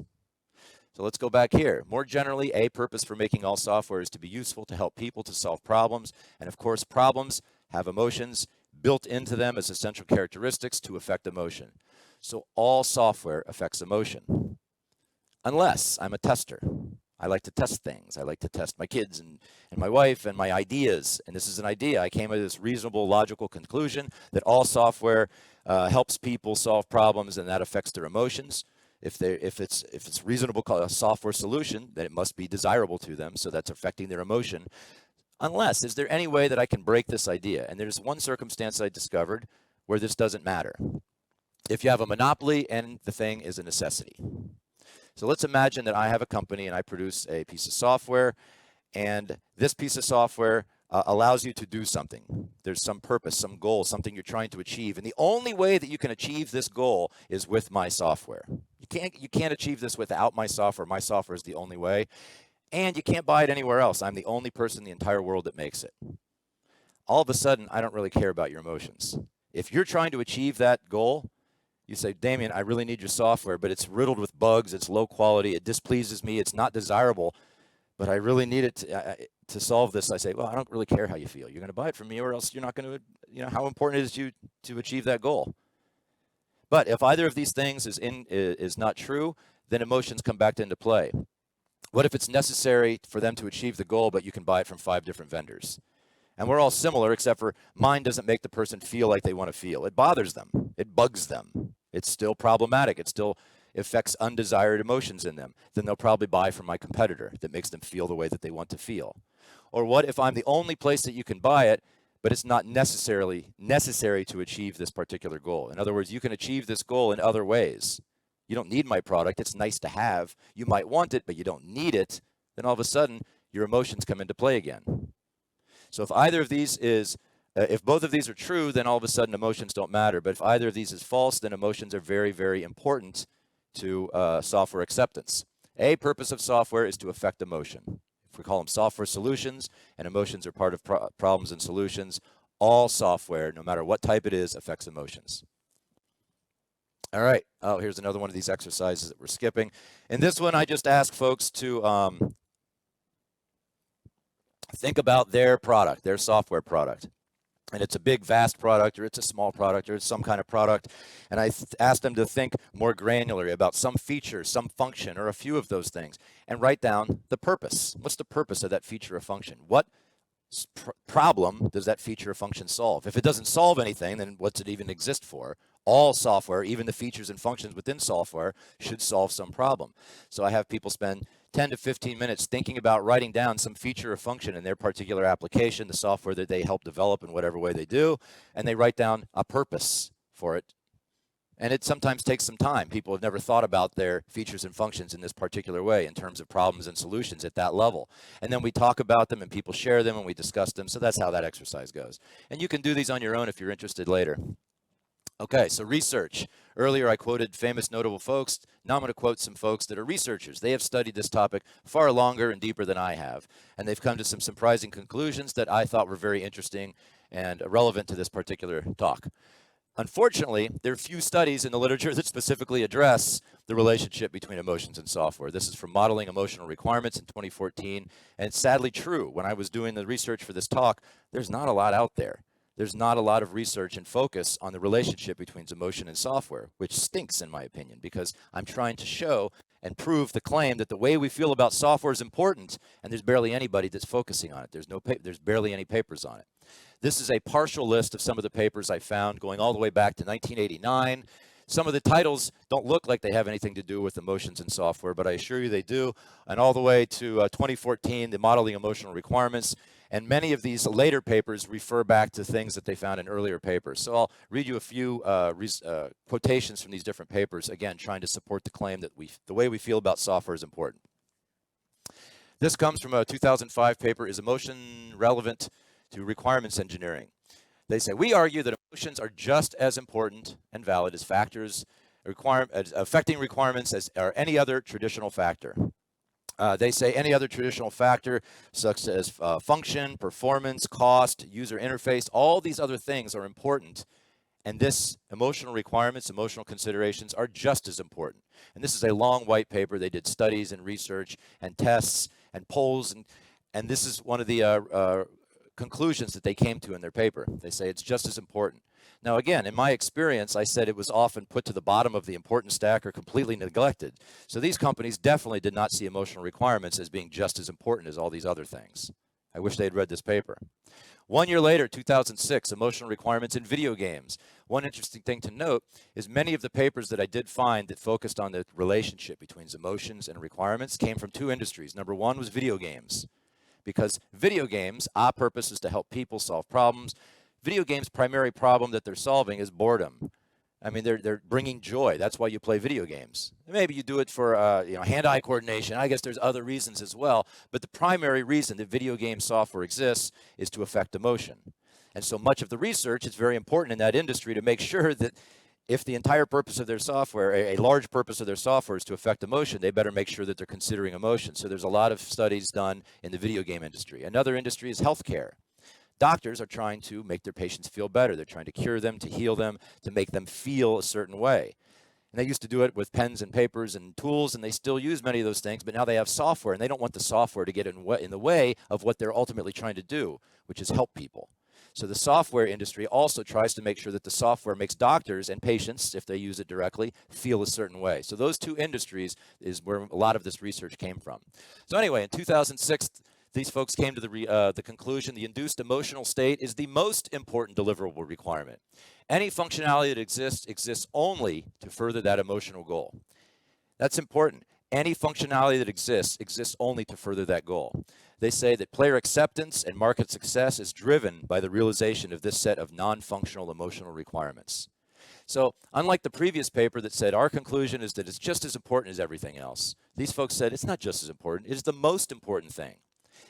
So let's go back here. More generally, a purpose for making all software is to be useful to help people to solve problems. And of course, problems have emotions built into them as essential characteristics to affect emotion. So all software affects emotion, unless I'm a tester. I like to test things. I like to test my kids and my wife and my ideas. And this is an idea. I came to this reasonable, logical conclusion that all software helps people solve problems and that affects their emotions. If it's reasonable software solution, then it must be desirable to them, so that's affecting their emotion. Unless, is there any way that I can break this idea? And there's one circumstance I discovered where this doesn't matter. If you have a monopoly and the thing is a necessity. So let's imagine that I have a company and I produce a piece of software, and this piece of software allows you to do something. There's some purpose, some goal, something you're trying to achieve. And the only way that you can achieve this goal is with my software. You can't achieve this without my software. My software is the only way. And you can't buy it anywhere else. I'm the only person in the entire world that makes it. All of a sudden, I don't really care about your emotions. If you're trying to achieve that goal, you say, Damien, I really need your software, but it's riddled with bugs, it's low quality, it displeases me, it's not desirable, but I really need it to solve this. I say, well, I don't really care how you feel. You're going to buy it from me, or else you're not going to, how important it is to achieve that goal. But if either of these things is not true, then emotions come back into play. What if it's necessary for them to achieve the goal, but you can buy it from 5 different vendors? And we're all similar, except for mine doesn't make the person feel like they want to feel. It bothers them. It bugs them. It's still problematic. It still affects undesired emotions in them. Then they'll probably buy from my competitor that makes them feel the way that they want to feel. Or what if I'm the only place that you can buy it, but it's not necessarily necessary to achieve this particular goal? In other words, you can achieve this goal in other ways. You don't need my product. It's nice to have. You might want it, but you don't need it. Then all of a sudden, your emotions come into play again. So if either of these is, if both of these are true, then all of a sudden emotions don't matter. But if either of these is false, then emotions are very, very important to software acceptance. A purpose of software is to affect emotion. If we call them software solutions, and emotions are part of problems and solutions, all software, no matter what type it is, affects emotions. All right. Oh, here's another one of these exercises that we're skipping. In this one, I just ask folks to think about their product, their software product. And it's a big, vast product, or it's a small product, or it's some kind of product. And I asked them to think more granularly about some feature, some function, or a few of those things, and write down the purpose. What's the purpose of that feature or function? What problem does that feature or function solve? If it doesn't solve anything, then what's it even exist for? All software, even the features and functions within software, should solve some problem. So I have people spend 10 to 15 minutes thinking about writing down some feature or function in their particular application, the software that they help develop in whatever way they do, and they write down a purpose for it. And it sometimes takes some time. People have never thought about their features and functions in this particular way in terms of problems and solutions at that level. And then we talk about them and people share them and we discuss them. So that's how that exercise goes. And you can do these on your own if you're interested later. Okay, so research. Earlier I quoted famous notable folks. Now I'm going to quote some folks that are researchers. They have studied this topic far longer and deeper than I have. And they've come to some surprising conclusions that I thought were very interesting and relevant to this particular talk. Unfortunately, there are few studies in the literature that specifically address the relationship between emotions and software. This is from Modeling Emotional Requirements in 2014, and it's sadly true. When I was doing the research for this talk, there's not a lot out there. There's not a lot of research and focus on the relationship between emotion and software, which stinks in my opinion, because I'm trying to show and prove the claim that the way we feel about software is important, and there's barely anybody that's focusing on it. There's barely any papers on it. This is a partial list of some of the papers I found going all the way back to 1989. Some of the titles don't look like they have anything to do with emotions and software, but I assure you they do. And all the way to 2014, the Modeling Emotional Requirements. And many of these later papers refer back to things that they found in earlier papers. So I'll read you a few quotations from these different papers, again, trying to support the claim that the way we feel about software is important. This comes from a 2005 paper, Is Emotion Relevant to Requirements Engineering? They say, we argue that emotions are just as important and valid as factors affecting requirements as are any other traditional factor. They say any other traditional factor, such as function, performance, cost, user interface, all these other things are important. And this emotional requirements, emotional considerations are just as important. And this is a long white paper. They did studies and research and tests and polls. And this is one of the conclusions that they came to in their paper. They say it's just as important. Now, again, in my experience, I said it was often put to the bottom of the important stack or completely neglected. So these companies definitely did not see emotional requirements as being just as important as all these other things. I wish they'd read this paper. 1 year later, 2006, emotional requirements in video games. One interesting thing to note is many of the papers that I did find that focused on the relationship between emotions and requirements came from two industries. Number one was video games, because video games, our purpose is to help people solve problems. Video games' primary problem that they're solving is boredom. I mean, they're bringing joy. That's why you play video games. Maybe you do it for hand-eye coordination. I guess there's other reasons as well. But the primary reason that video game software exists is to affect emotion. And so much of the research is very important in that industry to make sure that if the entire purpose of their software, a large purpose of their software is to affect emotion, they better make sure that they're considering emotion. So there's a lot of studies done in the video game industry. Another industry is healthcare. Doctors are trying to make their patients feel better. They're trying to cure them, to heal them, to make them feel a certain way. And they used to do it with pens and papers and tools, and they still use many of those things, but now they have software, and they don't want the software to get in the way of what they're ultimately trying to do, which is help people. So the software industry also tries to make sure that the software makes doctors and patients, if they use it directly, feel a certain way. So those two industries is where a lot of this research came from. So anyway, in 2006, these folks came to the conclusion the induced emotional state is the most important deliverable requirement. Any functionality that exists only to further that emotional goal. That's important. Any functionality that exists only to further that goal. They say that player acceptance and market success is driven by the realization of this set of non-functional emotional requirements. So unlike the previous paper that said our conclusion is that it's just as important as everything else, these folks said it's not just as important, it is the most important thing.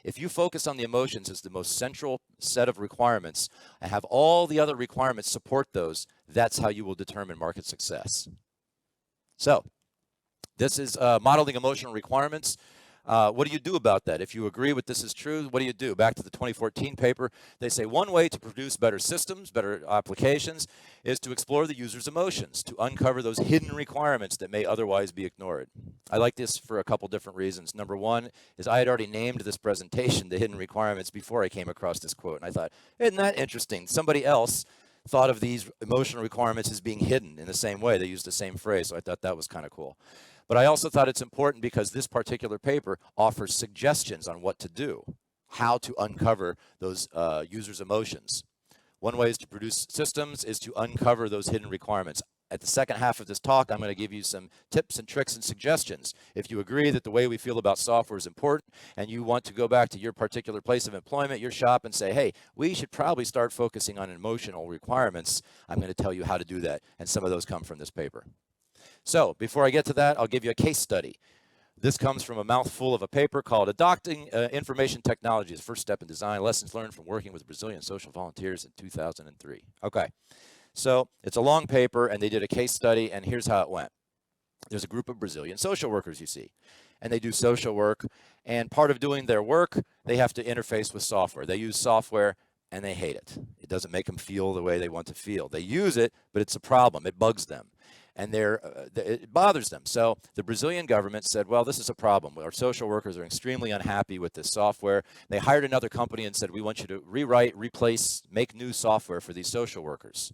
If you focus on the emotions as the most central set of requirements and have all the other requirements support those, that's how you will determine market success. So this is modeling emotional requirements. What do you do about that? If you agree with this is true, what do you do? Back to the 2014 paper, they say one way to produce better systems, better applications, is to explore the user's emotions, to uncover those hidden requirements that may otherwise be ignored. I like this for a couple different reasons. Number one is I had already named this presentation, the hidden requirements, before I came across this quote. And I thought, isn't that interesting? Somebody else thought of these emotional requirements as being hidden in the same way. They used the same phrase, so I thought that was kind of cool. But I also thought it's important because this particular paper offers suggestions on what to do, how to uncover those users' emotions. One way is to produce systems is to uncover those hidden requirements. At the second half of this talk, I'm going to give you some tips and tricks and suggestions. If you agree that the way we feel about software is important and you want to go back to your particular place of employment, your shop, and say, hey, we should probably start focusing on emotional requirements, I'm going to tell you how to do that. And some of those come from this paper. So before I get to that, I'll give you a case study. This comes from a mouthful of a paper called Adopting Information Technology, the First Step in Design, Lessons Learned from Working with Brazilian Social Volunteers in 2003. Okay, so it's a long paper, and they did a case study, and here's how it went. There's a group of Brazilian social workers, you see, and they do social work, and part of doing their work, they have to interface with software. They use software, and they hate it. It doesn't make them feel the way they want to feel. They use it, but it's a problem. It bugs them. And it bothers them. So the Brazilian government said, well, this is a problem. Our social workers are extremely unhappy with this software. They hired another company and said, we want you to rewrite, replace, make new software for these social workers.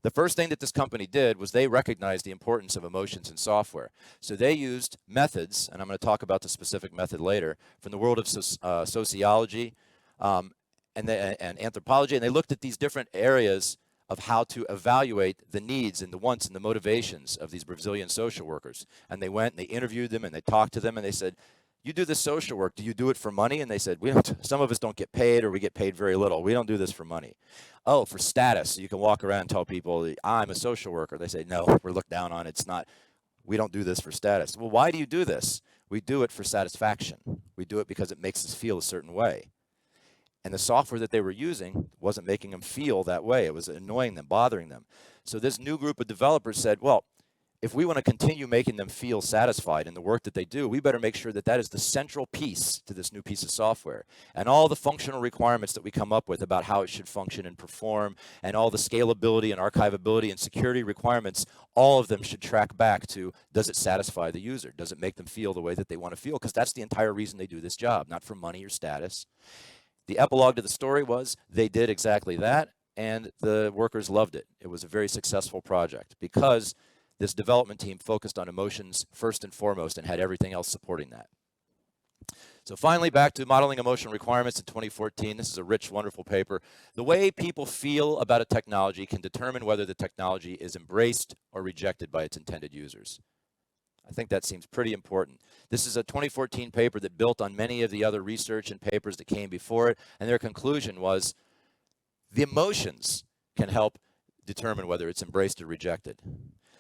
The first thing that this company did was they recognized the importance of emotions in software. So they used methods, and I'm going to talk about the specific method later, from the world of sociology and anthropology, and they looked at these different areas of how to evaluate the needs and the wants and the motivations of these Brazilian social workers. And they went and they interviewed them and they talked to them and they said, you do this social work, do you do it for money? And they said, we don't. Some of us don't get paid or we get paid very little. We don't do this for money. Oh, for status. So you can walk around and tell people, I'm a social worker. They say, no, we're looked down on. It's not. We don't do this for status. Well, why do you do this? We do it for satisfaction. We do it because it makes us feel a certain way. And the software that they were using wasn't making them feel that way. It was annoying them, bothering them. So this new group of developers said, well, if we want to continue making them feel satisfied in the work that they do, we better make sure that that is the central piece to this new piece of software. And all the functional requirements that we come up with about how it should function and perform, and all the scalability and archivability and security requirements, all of them should track back to, does it satisfy the user? Does it make them feel the way that they want to feel? Because that's the entire reason they do this job, not for money or status. The epilogue to the story was they did exactly that, and the workers loved it. It was a very successful project because this development team focused on emotions first and foremost and had everything else supporting that. So finally, back to modeling emotional requirements in 2014. This is a rich, wonderful paper. The way people feel about a technology can determine whether the technology is embraced or rejected by its intended users. I think that seems pretty important. This is a 2014 paper that built on many of the other research and papers that came before it, and their conclusion was the emotions can help determine whether it's embraced or rejected.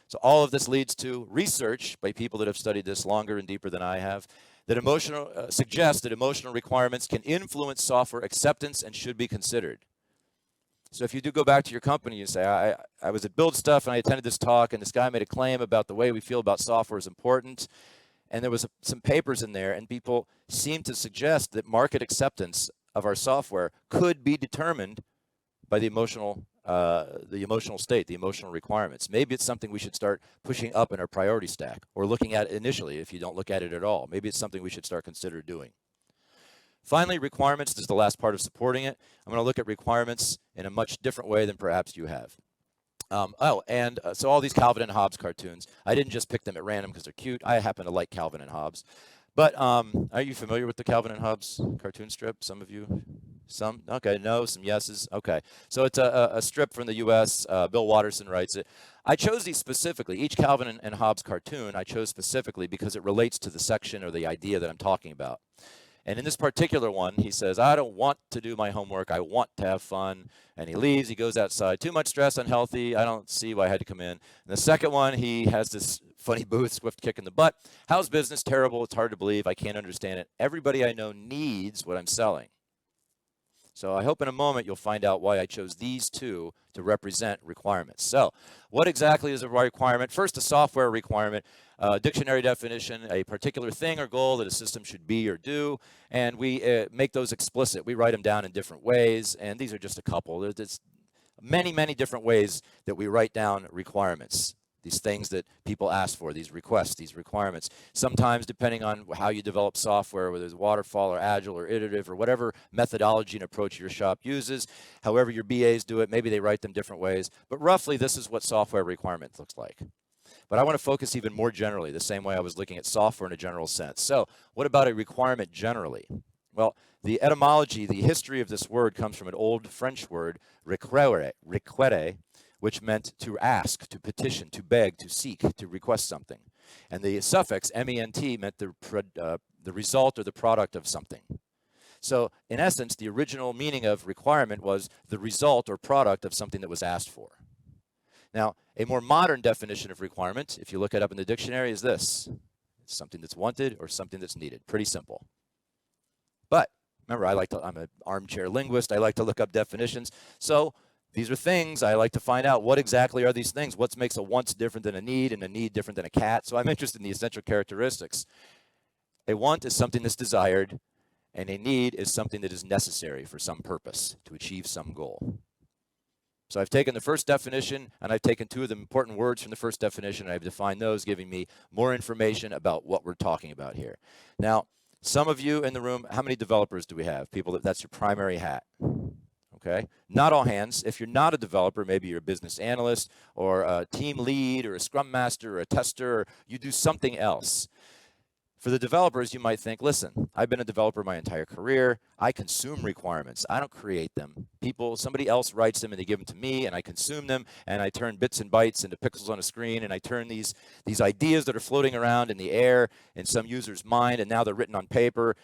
So all of this leads to research by people that have studied this longer and deeper than I have, that suggests that emotional requirements can influence software acceptance and should be considered. So if you do go back to your company, you say, I was at BuildStuff and I attended this talk and this guy made a claim about the way we feel about software is important. And there was some papers in there and people seem to suggest that market acceptance of our software could be determined by the emotional state, the emotional requirements. Maybe it's something we should start pushing up in our priority stack or looking at initially if you don't look at it at all. Maybe it's something we should start consider doing. Finally, requirements. This is the last part of supporting it. I'm going to look at requirements in a much different way than perhaps you have. So all these Calvin and Hobbes cartoons, I didn't just pick them at random because they're cute. I happen to like Calvin and Hobbes. But are you familiar with the Calvin and Hobbes cartoon strip? Some of you? Some? Okay, no, some yeses. Okay, so it's a strip from the U.S. Bill Watterson writes it. I chose these specifically. Each Calvin and Hobbes cartoon I chose specifically because it relates to the section or the idea that I'm talking about. And in this particular one, he says, I don't want to do my homework. I want to have fun. And he leaves. He goes outside. Too much stress, unhealthy. I don't see why I had to come in. And the second one, he has this funny booth, swift kick in the butt. How's business? Terrible. It's hard to believe. I can't understand it. Everybody I know needs what I'm selling. So I hope in a moment you'll find out why I chose these two to represent requirements. So what exactly is a requirement? First, a software requirement, dictionary definition, a particular thing or goal that a system should be or do, and we make those explicit. We write them down in different ways, and these are just a couple. There's many, many different ways that we write down requirements. These things that people ask for, these requests, these requirements. Sometimes, depending on how you develop software, whether it's waterfall or agile or iterative or whatever methodology and approach your shop uses, however your BAs do it, maybe they write them different ways. But roughly, this is what software requirement looks like. But I want to focus even more generally, the same way I was looking at software in a general sense. So what about a requirement generally? Well, the etymology, the history of this word comes from an old French word, requere, which meant to ask, to petition, to beg, to seek, to request something. And the suffix ment meant the result or the product of something. So in essence, the original meaning of requirement was the result or product of something that was asked for. Now, a more modern definition of requirement, if you look it up in the dictionary, is this. It's something that's wanted or something that's needed. Pretty simple. But remember, I'm an armchair linguist. I like to look up definitions. So these are things I like to find out. What exactly are these things? What makes a want different than a need and a need different than a cat? So I'm interested in the essential characteristics. A want is something that's desired, and a need is something that is necessary for some purpose to achieve some goal. So I've taken the first definition, and I've taken two of the important words from the first definition, and I've defined those, giving me more information about what we're talking about here. Now, some of you in the room, how many developers do we have? People that's your primary hat. Okay, not all hands. If you're not a developer, maybe you're a business analyst or a team lead or a scrum master or a tester, or you do something else. For the developers, you might think, listen, I've been a developer my entire career. I consume requirements. I don't create them. Somebody else writes them and they give them to me and I consume them and I turn bits and bytes into pixels on a screen and I turn these ideas that are floating around in the air in some user's mind and now they're written on paper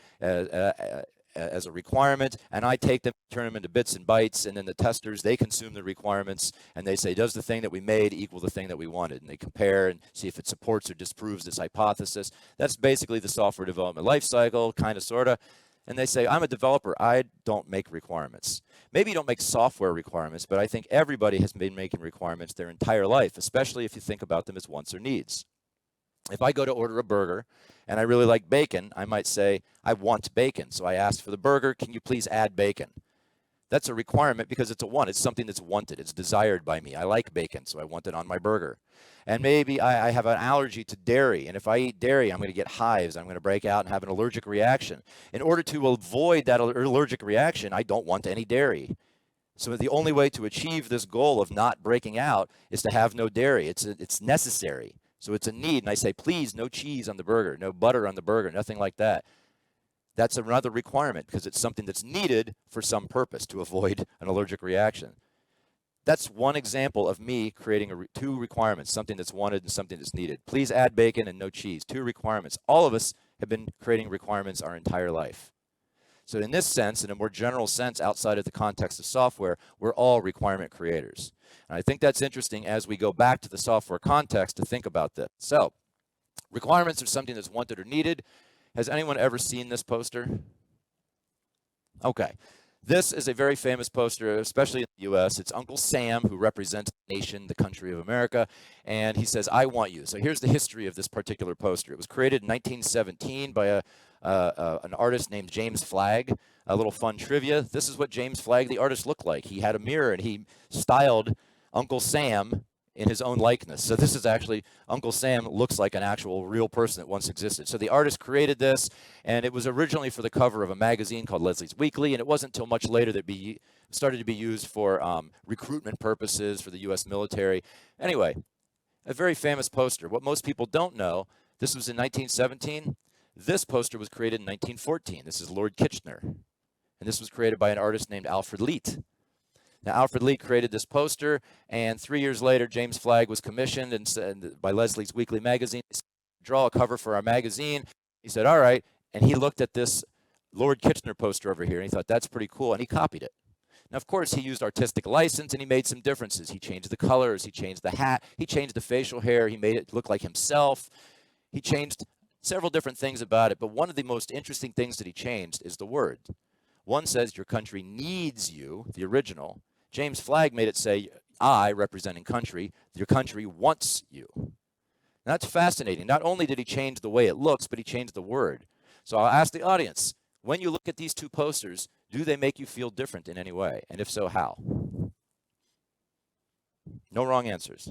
as a requirement, and I take them, turn them into bits and bytes, and then the testers, they consume the requirements, and they say, does the thing that we made equal the thing that we wanted? And they compare and see if it supports or disproves this hypothesis. That's basically the software development lifecycle, kind of, sort of. And they say, I'm a developer. I don't make requirements. Maybe you don't make software requirements, but I think everybody has been making requirements their entire life, especially if you think about them as wants or needs. If I go to order a burger and I really like bacon, I might say, I want bacon. So I ask for the burger, can you please add bacon? That's a requirement because it's a want. It's something that's wanted. It's desired by me. I like bacon, so I want it on my burger. And maybe I have an allergy to dairy, and if I eat dairy, I'm going to get hives. I'm going to break out and have an allergic reaction. In order to avoid that allergic reaction, I don't want any dairy. So the only way to achieve this goal of not breaking out is to have no dairy. It's necessary. So it's a need, and I say, please, no cheese on the burger, no butter on the burger, nothing like that. That's another requirement because it's something that's needed for some purpose to avoid an allergic reaction. That's one example of me creating two requirements, something that's wanted and something that's needed. Please add bacon and no cheese, two requirements. All of us have been creating requirements our entire life. So in this sense, in a more general sense, outside of the context of software, we're all requirement creators. And I think that's interesting as we go back to the software context to think about this. So requirements are something that's wanted or needed. Has anyone ever seen this poster? Okay. This is a very famous poster, especially in the U.S. It's Uncle Sam, who represents the nation, the country of America, and he says, I want you. So here's the history of this particular poster. It was created in 1917 by an artist named James Flagg. A little fun trivia. This is what James Flagg, the artist, looked like. He had a mirror, and he styled Uncle Sam in his own likeness. So this is actually, Uncle Sam looks like an actual real person that once existed. So the artist created this, and it was originally for the cover of a magazine called Leslie's Weekly, and it wasn't until much later that it started to be used for recruitment purposes for the U.S. military. Anyway, a very famous poster. What most people don't know, this was in 1917. This poster was created in 1914. This is Lord Kitchener, and this was created by an artist named Alfred Leet. Now, Alfred Leet created this poster, and 3 years later, James Flagg was commissioned by Leslie's Weekly magazine to draw a cover for our magazine. He said, all right, and he looked at this Lord Kitchener poster over here, and he thought, that's pretty cool, and he copied it. Now, of course, he used artistic license, and he made some differences. He changed the colors, he changed the hat, he changed the facial hair, he made it look like himself. He changed several different things about it, but one of the most interesting things that he changed is the word. One says, your country needs you, the original. James Flagg made it say, I, representing country, your country wants you. Now, that's fascinating. Not only did he change the way it looks, but he changed the word. So I'll ask the audience, when you look at these two posters, do they make you feel different in any way? And if so, how? No wrong answers.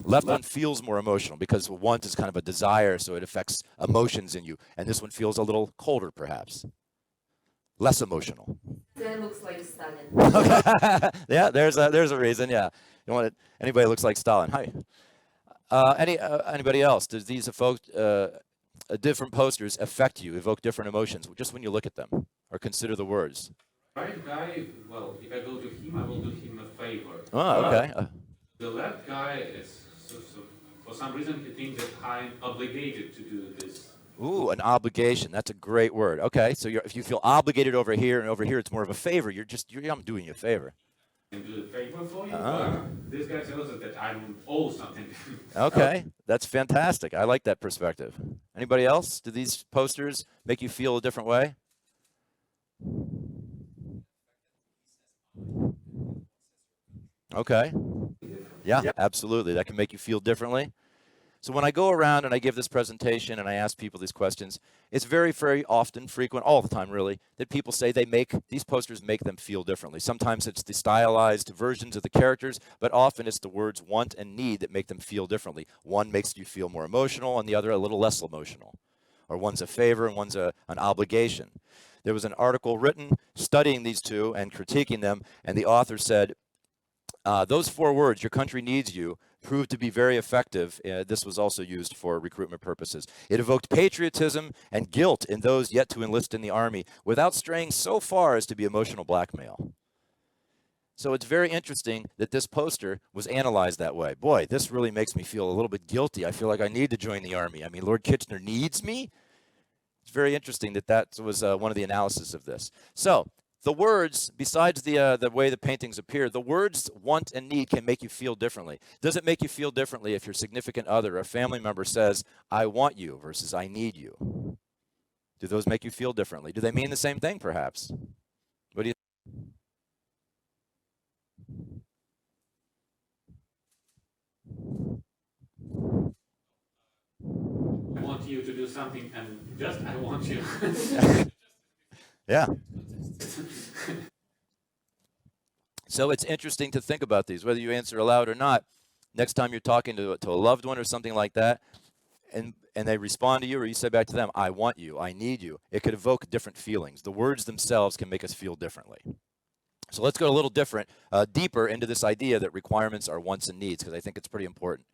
Left one feels more emotional because want is kind of a desire, so it affects emotions in you. And this one feels a little colder, perhaps. Less emotional. That looks like Stalin. Okay. Yeah, there's a reason. Yeah, you want it? Anybody looks like Stalin. Hi. Anybody else? Does these different posters affect you, evoke different emotions, just when you look at them or consider the words? Right guy, well, if I go to him, I will do him a favor. Oh, okay. The left guy is, for some reason, he thinks that I'm obligated to do this. Ooh, an obligation. That's a great word. Okay, so if you feel obligated over here and over here, it's more of a favor. I'm doing you a favor. And do a favor for you, but this guy tells us that I owe something. Okay, that's fantastic. I like that perspective. Anybody else? Do these posters make you feel a different way? Okay. Yeah, absolutely. That can make you feel differently. So when I go around and I give this presentation and I ask people these questions, it's very, very often, frequent, all the time really, that people say these posters make them feel differently. Sometimes it's the stylized versions of the characters, but often it's the words want and need that make them feel differently. One makes you feel more emotional and the other a little less emotional. Or one's a favor and one's an obligation. There was an article written studying these two and critiquing them, and the author said, those four words, your country needs you, proved to be very effective. This was also used for recruitment purposes. It evoked patriotism and guilt in those yet to enlist in the Army without straying so far as to be emotional blackmail. So it's very interesting that this poster was analyzed that way. Boy, this really makes me feel a little bit guilty. I feel like I need to join the Army. I mean, Lord Kitchener needs me? It's very interesting that was one of the analysis of this. So the words, besides the way the paintings appear, the words want and need can make you feel differently. Does it make you feel differently if your significant other or family member says, I want you versus I need you? Do those make you feel differently? Do they mean the same thing, perhaps? What do you I want you to do something, and just I want you. Yeah. So it's interesting to think about these, whether you answer aloud or not. Next time you're talking to a loved one or something like that, and they respond to you, or you say back to them, I want you, I need you, it could evoke different feelings. The words themselves can make us feel differently. So let's go a little deeper into this idea that requirements are wants and needs, because I think it's pretty important.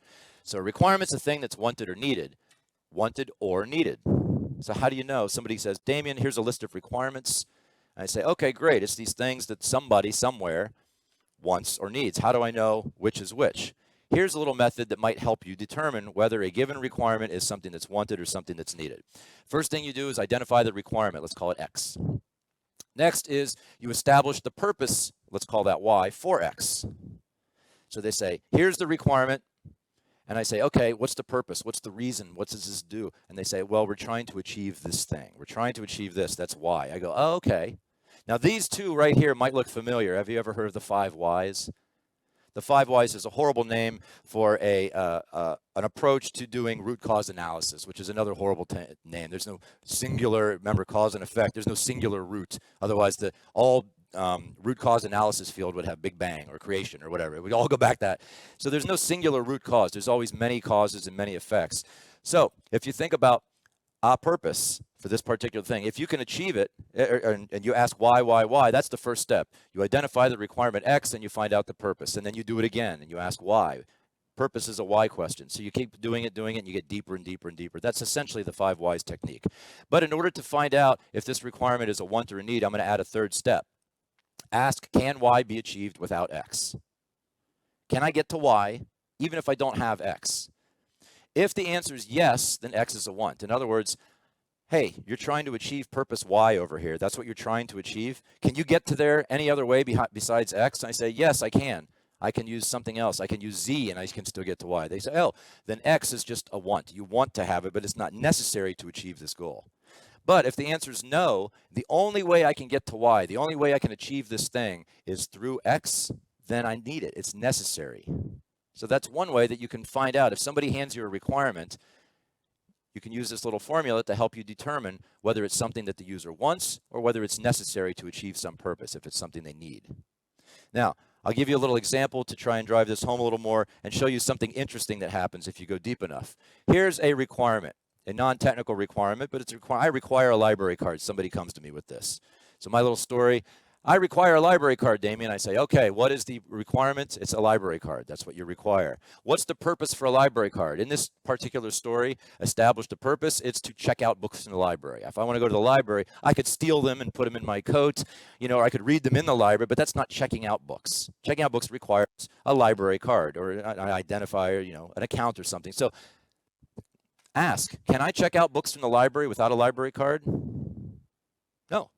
So a requirement's a thing that's wanted or needed. wanted or needed. So how do you know? Somebody says, Damien, here's a list of requirements. And I say, okay, great. It's these things that somebody somewhere wants or needs. How do I know which is which? Here's a little method that might help you determine whether a given requirement is something that's wanted or something that's needed. First thing you do is identify the requirement. Let's call it X. Next is you establish the purpose, let's call that Y, for X. So they say, here's the requirement. And I say, okay, what's the purpose? What's the reason? What does this do? And they say, well, we're trying to achieve this thing. We're trying to achieve this. That's why. I go, oh, okay. Now, these two right here might look familiar. Have you ever heard of the 5 whys? The 5 whys is a horrible name for an approach to doing root cause analysis, which is another horrible name. There's no singular, remember, cause and effect. There's no singular root. Otherwise, all root cause analysis field would have Big Bang or creation or whatever. We all go back to that. So there's no singular root cause. There's always many causes and many effects. So if you think about a purpose for this particular thing, if you can achieve it, and you ask why, that's the first step. You identify the requirement X and you find out the purpose, and then you do it again and you ask why. Purpose is a why question. So you keep doing it, and you get deeper and deeper and deeper. That's essentially the 5 whys technique. But in order to find out if this requirement is a want or a need, I'm going to add a third step. Ask, can Y be achieved without X? Can I get to Y even if I don't have X? If the answer is yes, then X is a want. In other words, hey, you're trying to achieve purpose Y over here. That's what you're trying to achieve. Can you get to there any other way besides X? And I say, yes, I can. I can use something else. I can use Z and I can still get to Y. They say, oh, then X is just a want. You want to have it, but it's not necessary to achieve this goal. But if the answer is no, the only way I can get to Y, the only way I can achieve this thing is through X, then I need it. It's necessary. So that's one way that you can find out. If somebody hands you a requirement, you can use this little formula to help you determine whether it's something that the user wants or whether it's necessary to achieve some purpose, if it's something they need. Now, I'll give you a little example to try and drive this home a little more and show you something interesting that happens if you go deep enough. Here's a requirement, a non-technical requirement, but I require a library card. Somebody comes to me with this. So my little story, I require a library card, Damien. I say, okay, what is the requirement? It's a library card. That's what you require. What's the purpose for a library card? In this particular story, established a purpose. It's to check out books in the library. If I want to go to the library, I could steal them and put them in my coat, or I could read them in the library, but that's not checking out books. Checking out books requires a library card or an identifier, an account or something. So ask, can I check out books from the library without a library card? No.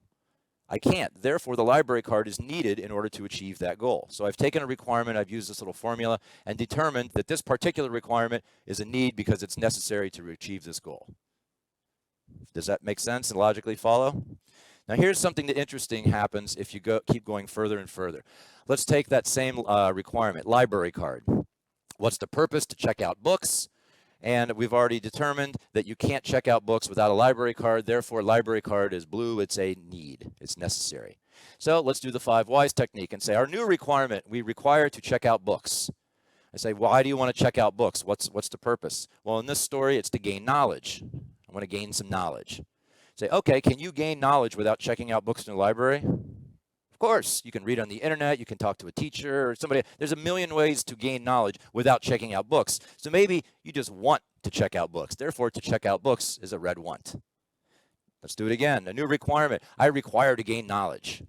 I can't. Therefore, the library card is needed in order to achieve that goal. So I've taken a requirement, I've used this little formula, and determined that this particular requirement is a need because it's necessary to achieve this goal. Does that make sense and logically follow? Now, here's something that interesting happens if you keep going further and further. Let's take that same requirement, library card. What's the purpose? To check out books. And we've already determined that you can't check out books without a library card. Therefore, library card is blue. It's a need. It's necessary. So let's do the 5 whys technique and say our new requirement, we require to check out books. I say, why do you want to check out books? What's the purpose? Well, in this story, it's to gain knowledge. I want to gain some knowledge. Say, okay, can you gain knowledge without checking out books in the library? Of course, you can read on the internet, you can talk to a teacher or somebody. There's a million ways to gain knowledge without checking out books. So maybe you just want to check out books. Therefore, to check out books is a red want. Let's do it again. A new requirement. I require to gain knowledge.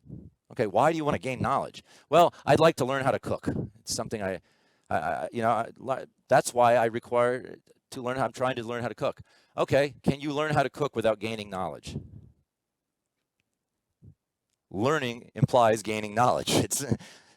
Okay, why do you want to gain knowledge? Well, I'd like to learn how to cook. It's something that's why I require to learn. I'm trying to learn how to cook. Okay, can you learn how to cook without gaining knowledge? Learning implies gaining knowledge.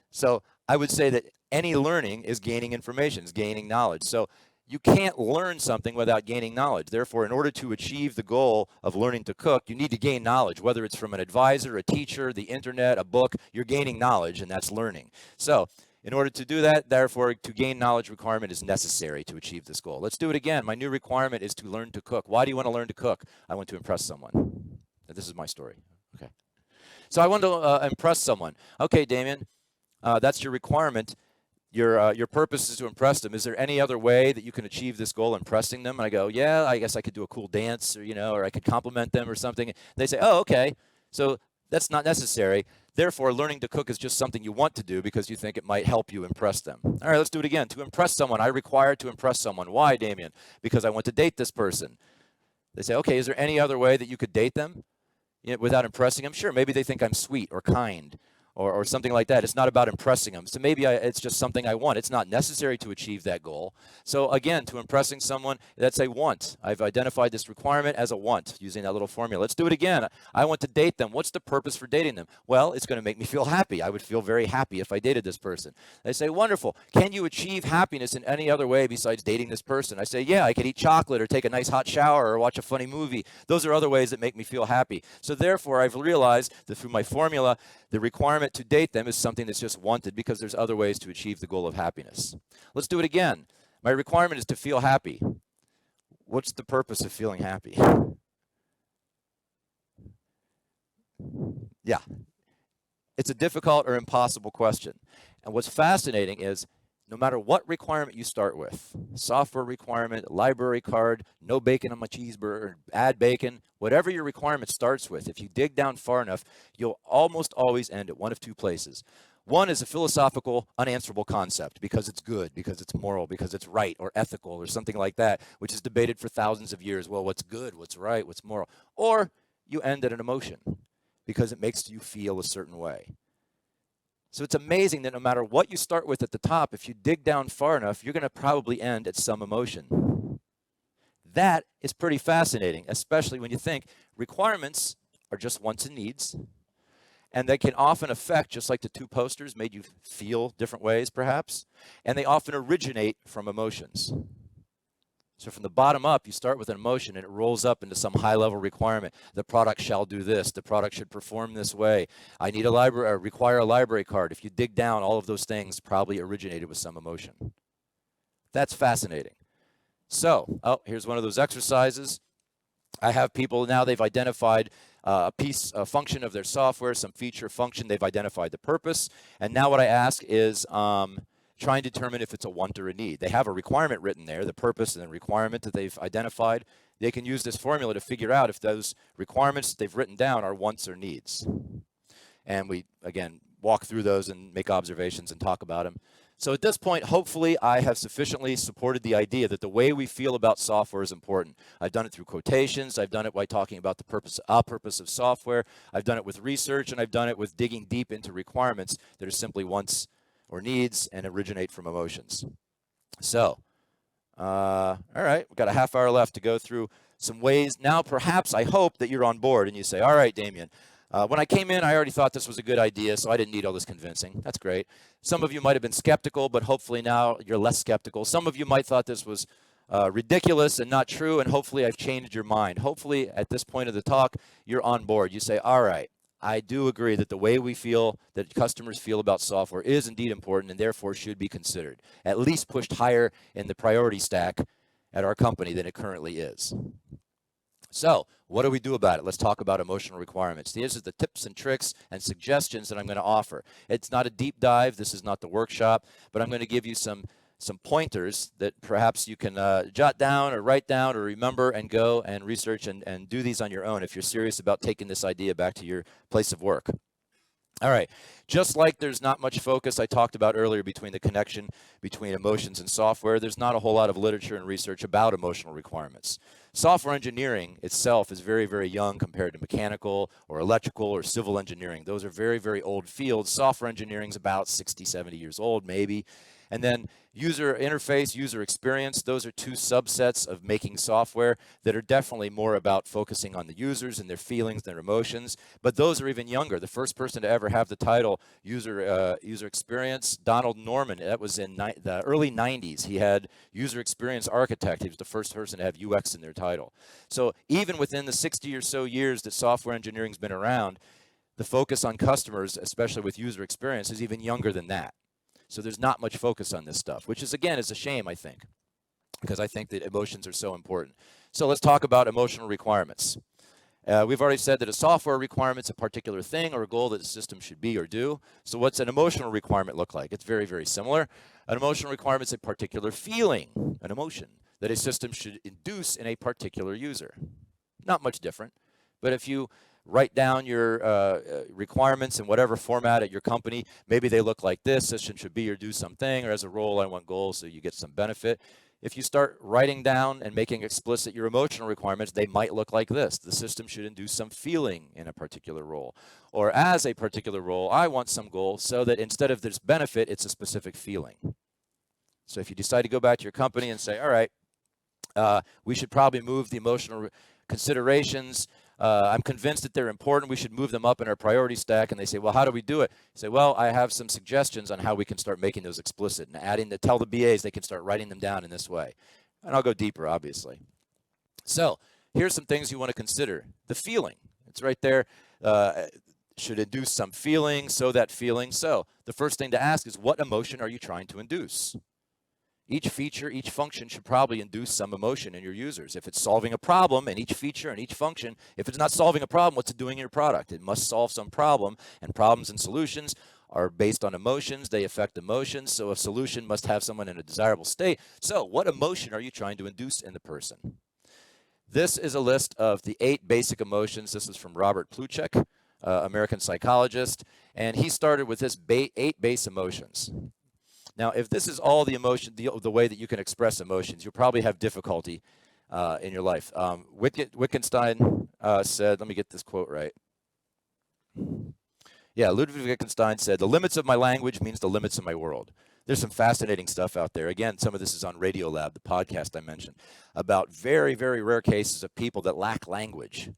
So I would say that any learning is gaining information, is gaining knowledge. So you can't learn something without gaining knowledge. Therefore, in order to achieve the goal of learning to cook, you need to gain knowledge, whether it's from an advisor, a teacher, the internet, a book. You're gaining knowledge, and that's learning. So in order to do that, therefore, to gain knowledge requirement is necessary to achieve this goal. Let's do it again. My new requirement is to learn to cook. Why do you want to learn to cook? I want to impress someone. This is my story. Okay. So I want to impress someone. Okay, Damien, that's your requirement. Your purpose is to impress them. Is there any other way that you can achieve this goal, impressing them? And I go, yeah, I guess I could do a cool dance, or I could compliment them or something. They say, oh, okay. So that's not necessary. Therefore, learning to cook is just something you want to do because you think it might help you impress them. All right, let's do it again. To impress someone, I require to impress someone. Why, Damien? Because I want to date this person. They say, okay, is there any other way that you could date them, without impressing them? Sure, maybe they think I'm sweet or kind or something like that. It's not about impressing them. So maybe it's just something I want. It's not necessary to achieve that goal. So again, to impressing someone, that's a want. I've identified this requirement as a want using that little formula. Let's do it again. I want to date them. What's the purpose for dating them? Well, it's going to make me feel happy. I would feel very happy if I dated this person. They say, wonderful. Can you achieve happiness in any other way besides dating this person? I say, yeah, I could eat chocolate or take a nice hot shower or watch a funny movie. Those are other ways that make me feel happy. So therefore, I've realized that through my formula, the requirement to date them is something that's just wanted because there's other ways to achieve the goal of happiness. Let's do it again. My requirement is to feel happy. What's the purpose of feeling happy? Yeah. It's a difficult or impossible question. And what's fascinating is no matter what requirement you start with, software requirement, library card, no bacon on my cheeseburger, add bacon, whatever your requirement starts with, if you dig down far enough, you'll almost always end at one of two places. One is a philosophical, unanswerable concept because it's good, because it's moral, because it's right or ethical or something like that, which is debated for thousands of years. Well, what's good, what's right, what's moral? Or you end at an emotion because it makes you feel a certain way. So it's amazing that no matter what you start with at the top, if you dig down far enough, you're going to probably end at some emotion. That is pretty fascinating, especially when you think requirements are just wants and needs, and they can often affect, just like the two posters made you feel different ways perhaps, and they often originate from emotions. So from the bottom up, you start with an emotion and it rolls up into some high-level requirement. The product shall do this. The product should perform this way. I need a library, require a library card. If you dig down, all of those things probably originated with some emotion. That's fascinating. So, here's one of those exercises. I have people now, they've identified a function of their software, some feature function. They've identified the purpose. And now what I ask is, try and determine if it's a want or a need. They have a requirement written there, the purpose and the requirement that they've identified. They can use this formula to figure out if those requirements they've written down are wants or needs. And we, again, walk through those and make observations and talk about them. So at this point, hopefully, I have sufficiently supported the idea that the way we feel about software is important. I've done it through quotations. I've done it by talking about the purpose of software. I've done it with research, and I've done it with digging deep into requirements that are simply wants or needs and originate from emotions. So, all right, we've got a half hour left to go through some ways. Now, perhaps I hope that you're on board and you say, all right, Damien, when I came in, I already thought this was a good idea, so I didn't need all this convincing. That's great. Some of you might have been skeptical, but hopefully now you're less skeptical. Some of you might thought this was ridiculous and not true, and hopefully I've changed your mind. Hopefully at this point of the talk, you're on board. You say, all right, I do agree that the way we feel, that customers feel about software is indeed important and therefore should be considered, at least pushed higher in the priority stack at our company than it currently is. So what do we do about it? Let's talk about emotional requirements. These are the tips and tricks and suggestions that I'm going to offer. It's not a deep dive. This is not the workshop, but I'm going to give you some pointers that perhaps you can jot down or write down or remember and go and research and do these on your own if you're serious about taking this idea back to your place of work. All right, just like there's not much focus I talked about earlier between the connection between emotions and software, there's not a whole lot of literature and research about emotional requirements. Software engineering itself is very, very young compared to mechanical or electrical or civil engineering. Those are very, very old fields. Software engineering is about 60, 70 years old, maybe. And then user interface, user experience, those are two subsets of making software that are definitely more about focusing on the users and their feelings, their emotions. But those are even younger. The first person to ever have the title user experience, Donald Norman, that was in the early 90s. He had user experience architect. He was the first person to have UX in their title. So even within the 60 or so years that software engineering has been around, the focus on customers, especially with user experience, is even younger than that. So there's not much focus on this stuff, which is, again, is a shame, I think, because I think that emotions are so important. So let's talk about emotional requirements. We've already said that a software requirement is a particular thing or a goal that the system should be or do. So what's an emotional requirement look like? It's very, very similar. An emotional requirement is a particular feeling, an emotion, that a system should induce in a particular user. Not much different, but if you write down your requirements in whatever format at your company. Maybe they look like this. System should be or do something, or as a role, I want goals so you get some benefit. if you start writing down and making explicit your emotional requirements, they might look like this. The system should induce some feeling in a particular role. Or as a particular role, I want some goal so that instead of this benefit, it's a specific feeling. So if you decide to go back to your company and say, all right, we should probably move the emotional considerations. I'm convinced that they're important. We should move them up in our priority stack. And they say, well, how do we do it? You say, well, I have some suggestions on how we can start making those explicit and tell the BAs they can start writing them down in this way. And I'll go deeper, obviously. So here's some things you want to consider. The feeling, it's right there. Should induce some feeling, so that feeling. So the first thing to ask is, what emotion are you trying to induce? Each feature, each function should probably induce some emotion in your users. If it's solving a problem, and each feature and each function, if it's not solving a problem, what's it doing in your product? It must solve some problem, and problems and solutions are based on emotions. They affect emotions, so a solution must have someone in a desirable state. So what emotion are you trying to induce in the person? This is a list of the 8 basic emotions. This is from Robert Plutchik, American psychologist, and he started with this 8 base emotions. Now, if this is all the emotion, the way that you can express emotions, you'll probably have difficulty in your life. Wittgenstein said, let me get this quote right. Yeah, Ludwig Wittgenstein said, the limits of my language means the limits of my world. There's some fascinating stuff out there. Again, some of this is on Radiolab, the podcast I mentioned, about very, very rare cases of people that lack language,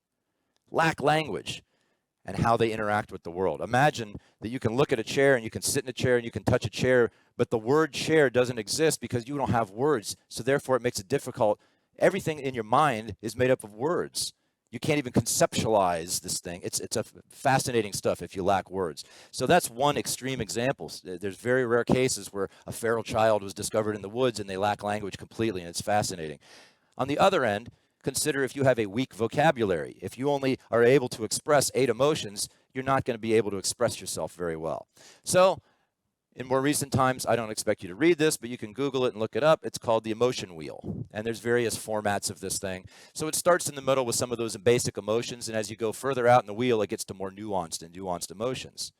and how they interact with the world. Imagine that you can look at a chair and you can sit in a chair and you can touch a chair, but the word chair doesn't exist because you don't have words. So therefore it makes it difficult. Everything in your mind is made up of words. You can't even conceptualize this thing. It's a fascinating stuff if you lack words. So that's one extreme example. There's very rare cases where a feral child was discovered in the woods and they lack language completely, and it's fascinating. On the other end, consider if you have a weak vocabulary. If you only are able to express 8 emotions, you're not going to be able to express yourself very well. So in more recent times, I don't expect you to read this, but you can Google it and look it up. It's called the emotion wheel, and there's various formats of this thing. So it starts in the middle with some of those basic emotions, and as you go further out in the wheel, it gets to more nuanced emotions.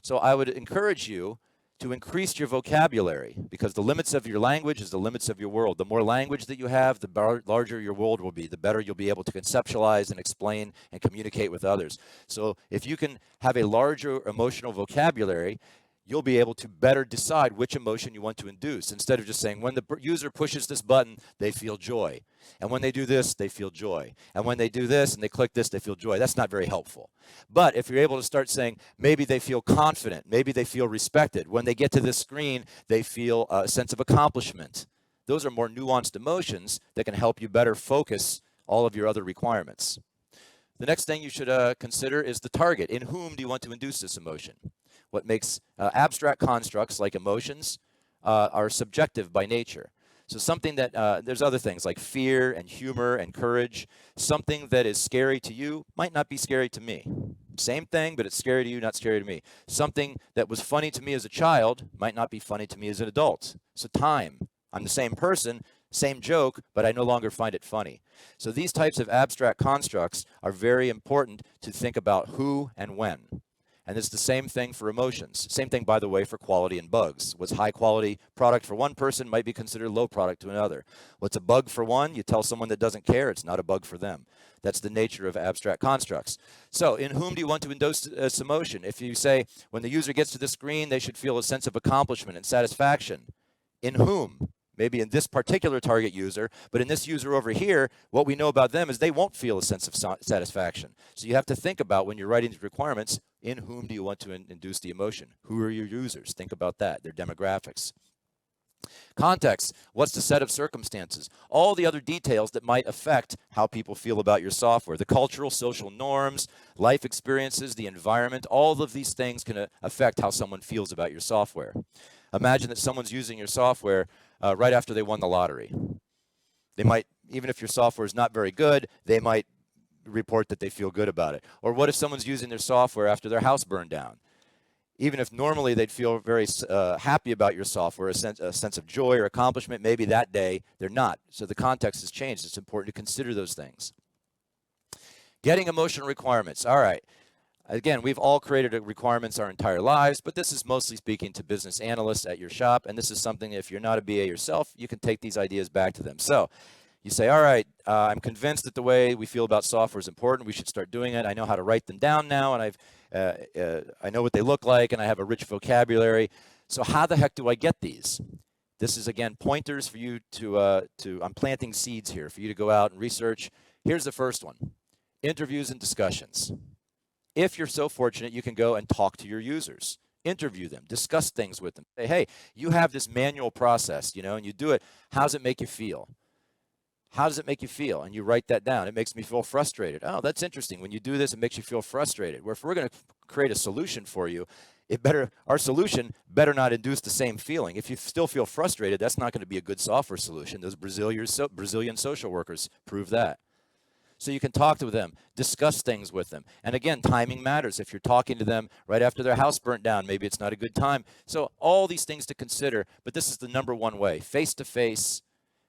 So I would encourage you to increase your vocabulary, because the limits of your language is the limits of your world. The more language that you have, the larger your world will be, the better you'll be able to conceptualize and explain and communicate with others. So if you can have a larger emotional vocabulary, you'll be able to better decide which emotion you want to induce, instead of just saying, when the user pushes this button, they feel joy. And when they do this, they feel joy. And when they do this and they click this, they feel joy. That's not very helpful. But if you're able to start saying, maybe they feel confident, maybe they feel respected. When they get to this screen, they feel a sense of accomplishment. Those are more nuanced emotions that can help you better focus all of your other requirements. The next thing you should consider is the target. In whom do you want to induce this emotion? What makes abstract constructs like emotions are subjective by nature. So something that, there's other things like fear and humor and courage. Something that is scary to you might not be scary to me. Same thing, but it's scary to you, not scary to me. Something that was funny to me as a child might not be funny to me as an adult. So time. I'm the same person, same joke, but I no longer find it funny. So these types of abstract constructs are very important to think about who and when. And it's the same thing for emotions. Same thing, by the way, for quality and bugs. What's high quality product for one person might be considered low product to another. What's a bug for one, you tell someone that doesn't care, it's not a bug for them. That's the nature of abstract constructs. So in whom do you want to induce this emotion? If you say, when the user gets to the screen, they should feel a sense of accomplishment and satisfaction. In whom? Maybe in this particular target user, but in this user over here, what we know about them is they won't feel a sense of satisfaction. So you have to think about, when you're writing these requirements, in whom do you want to induce the emotion? Who are your users? Think about that, their demographics. Context, what's the set of circumstances? All the other details that might affect how people feel about your software. The cultural, social norms, life experiences, the environment, all of these things can affect how someone feels about your software. Imagine that someone's using your software right after they won the lottery. They might, even if your software is not very good, they might report that they feel good about it. Or what if someone's using their software after their house burned down? Even if normally they'd feel very happy about your software, a sense of joy or accomplishment, maybe that day they're not. So the context has changed. It's important to consider those things. Getting emotional requirements. All right. Again, we've all created requirements our entire lives, but this is mostly speaking to business analysts at your shop, and this is something, if you're not a BA yourself, you can take these ideas back to them. So you say, all right, I'm convinced that the way we feel about software is important. We should start doing it. I know how to write them down now, and I know what they look like, and I have a rich vocabulary. So how the heck do I get these? This is, again, pointers for you I'm planting seeds here for you to go out and research. Here's the first one: interviews and discussions. If you're so fortunate, you can go and talk to your users, interview them, discuss things with them. Say, hey, you have this manual process, and you do it. How does it make you feel? How does it make you feel? And you write that down. It makes me feel frustrated. Oh, that's interesting. When you do this, it makes you feel frustrated. Where if we're going to create a solution for you, our solution better not induce the same feeling. If you still feel frustrated, that's not going to be a good software solution. Those Brazilian social workers prove that. So you can talk to them, discuss things with them. And again, timing matters. If you're talking to them right after their house burnt down, maybe it's not a good time. So all these things to consider, but this is the number one way, face-to-face,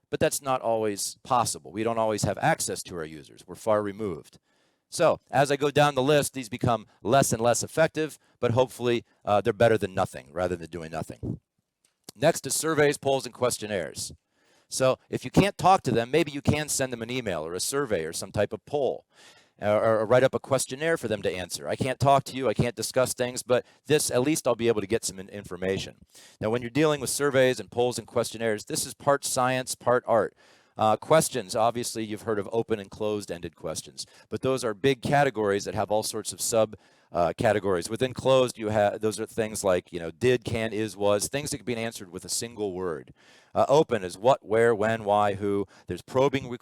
but that's not always possible. We don't always have access to our users. We're far removed. So as I go down the list, these become less and less effective, but hopefully they're better than nothing rather than doing nothing. Next is surveys, polls, and questionnaires. So if you can't talk to them, maybe you can send them an email or a survey or some type of poll or write up a questionnaire for them to answer. I can't talk to you, I can't discuss things, but this, at least I'll be able to get some information. Now, when you're dealing with surveys and polls and questionnaires, this is part science, part art. Questions, obviously, you've heard of open and closed-ended questions, but those are big categories that have all sorts of categories. Within closed, those are things like, did, can, is, was, things that can be answered with a single word. Open is what, where, when, why, who. There's probing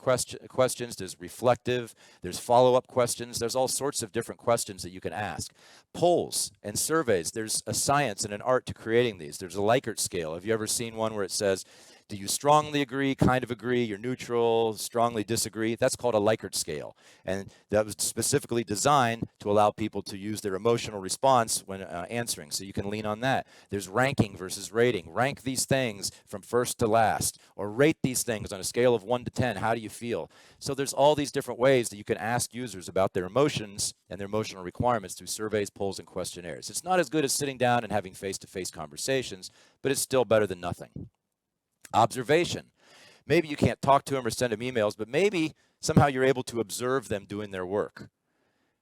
questions, there's reflective, there's follow-up questions. There's all sorts of different questions that you can ask. Polls and surveys, there's a science and an art to creating these. There's a Likert scale. Have you ever seen one where it says, do you strongly agree, kind of agree, you're neutral, strongly disagree? That's called a Likert scale. And that was specifically designed to allow people to use their emotional response when answering. So you can lean on that. There's ranking versus rating. Rank these things from first to last. Or rate these things on a scale of 1 to 10. How do you feel? So there's all these different ways that you can ask users about their emotions and their emotional requirements through surveys, polls, and questionnaires. It's not as good as sitting down and having face-to-face conversations, but it's still better than nothing. Observation. Maybe you can't talk to them or send them emails, but maybe somehow you're able to observe them doing their work.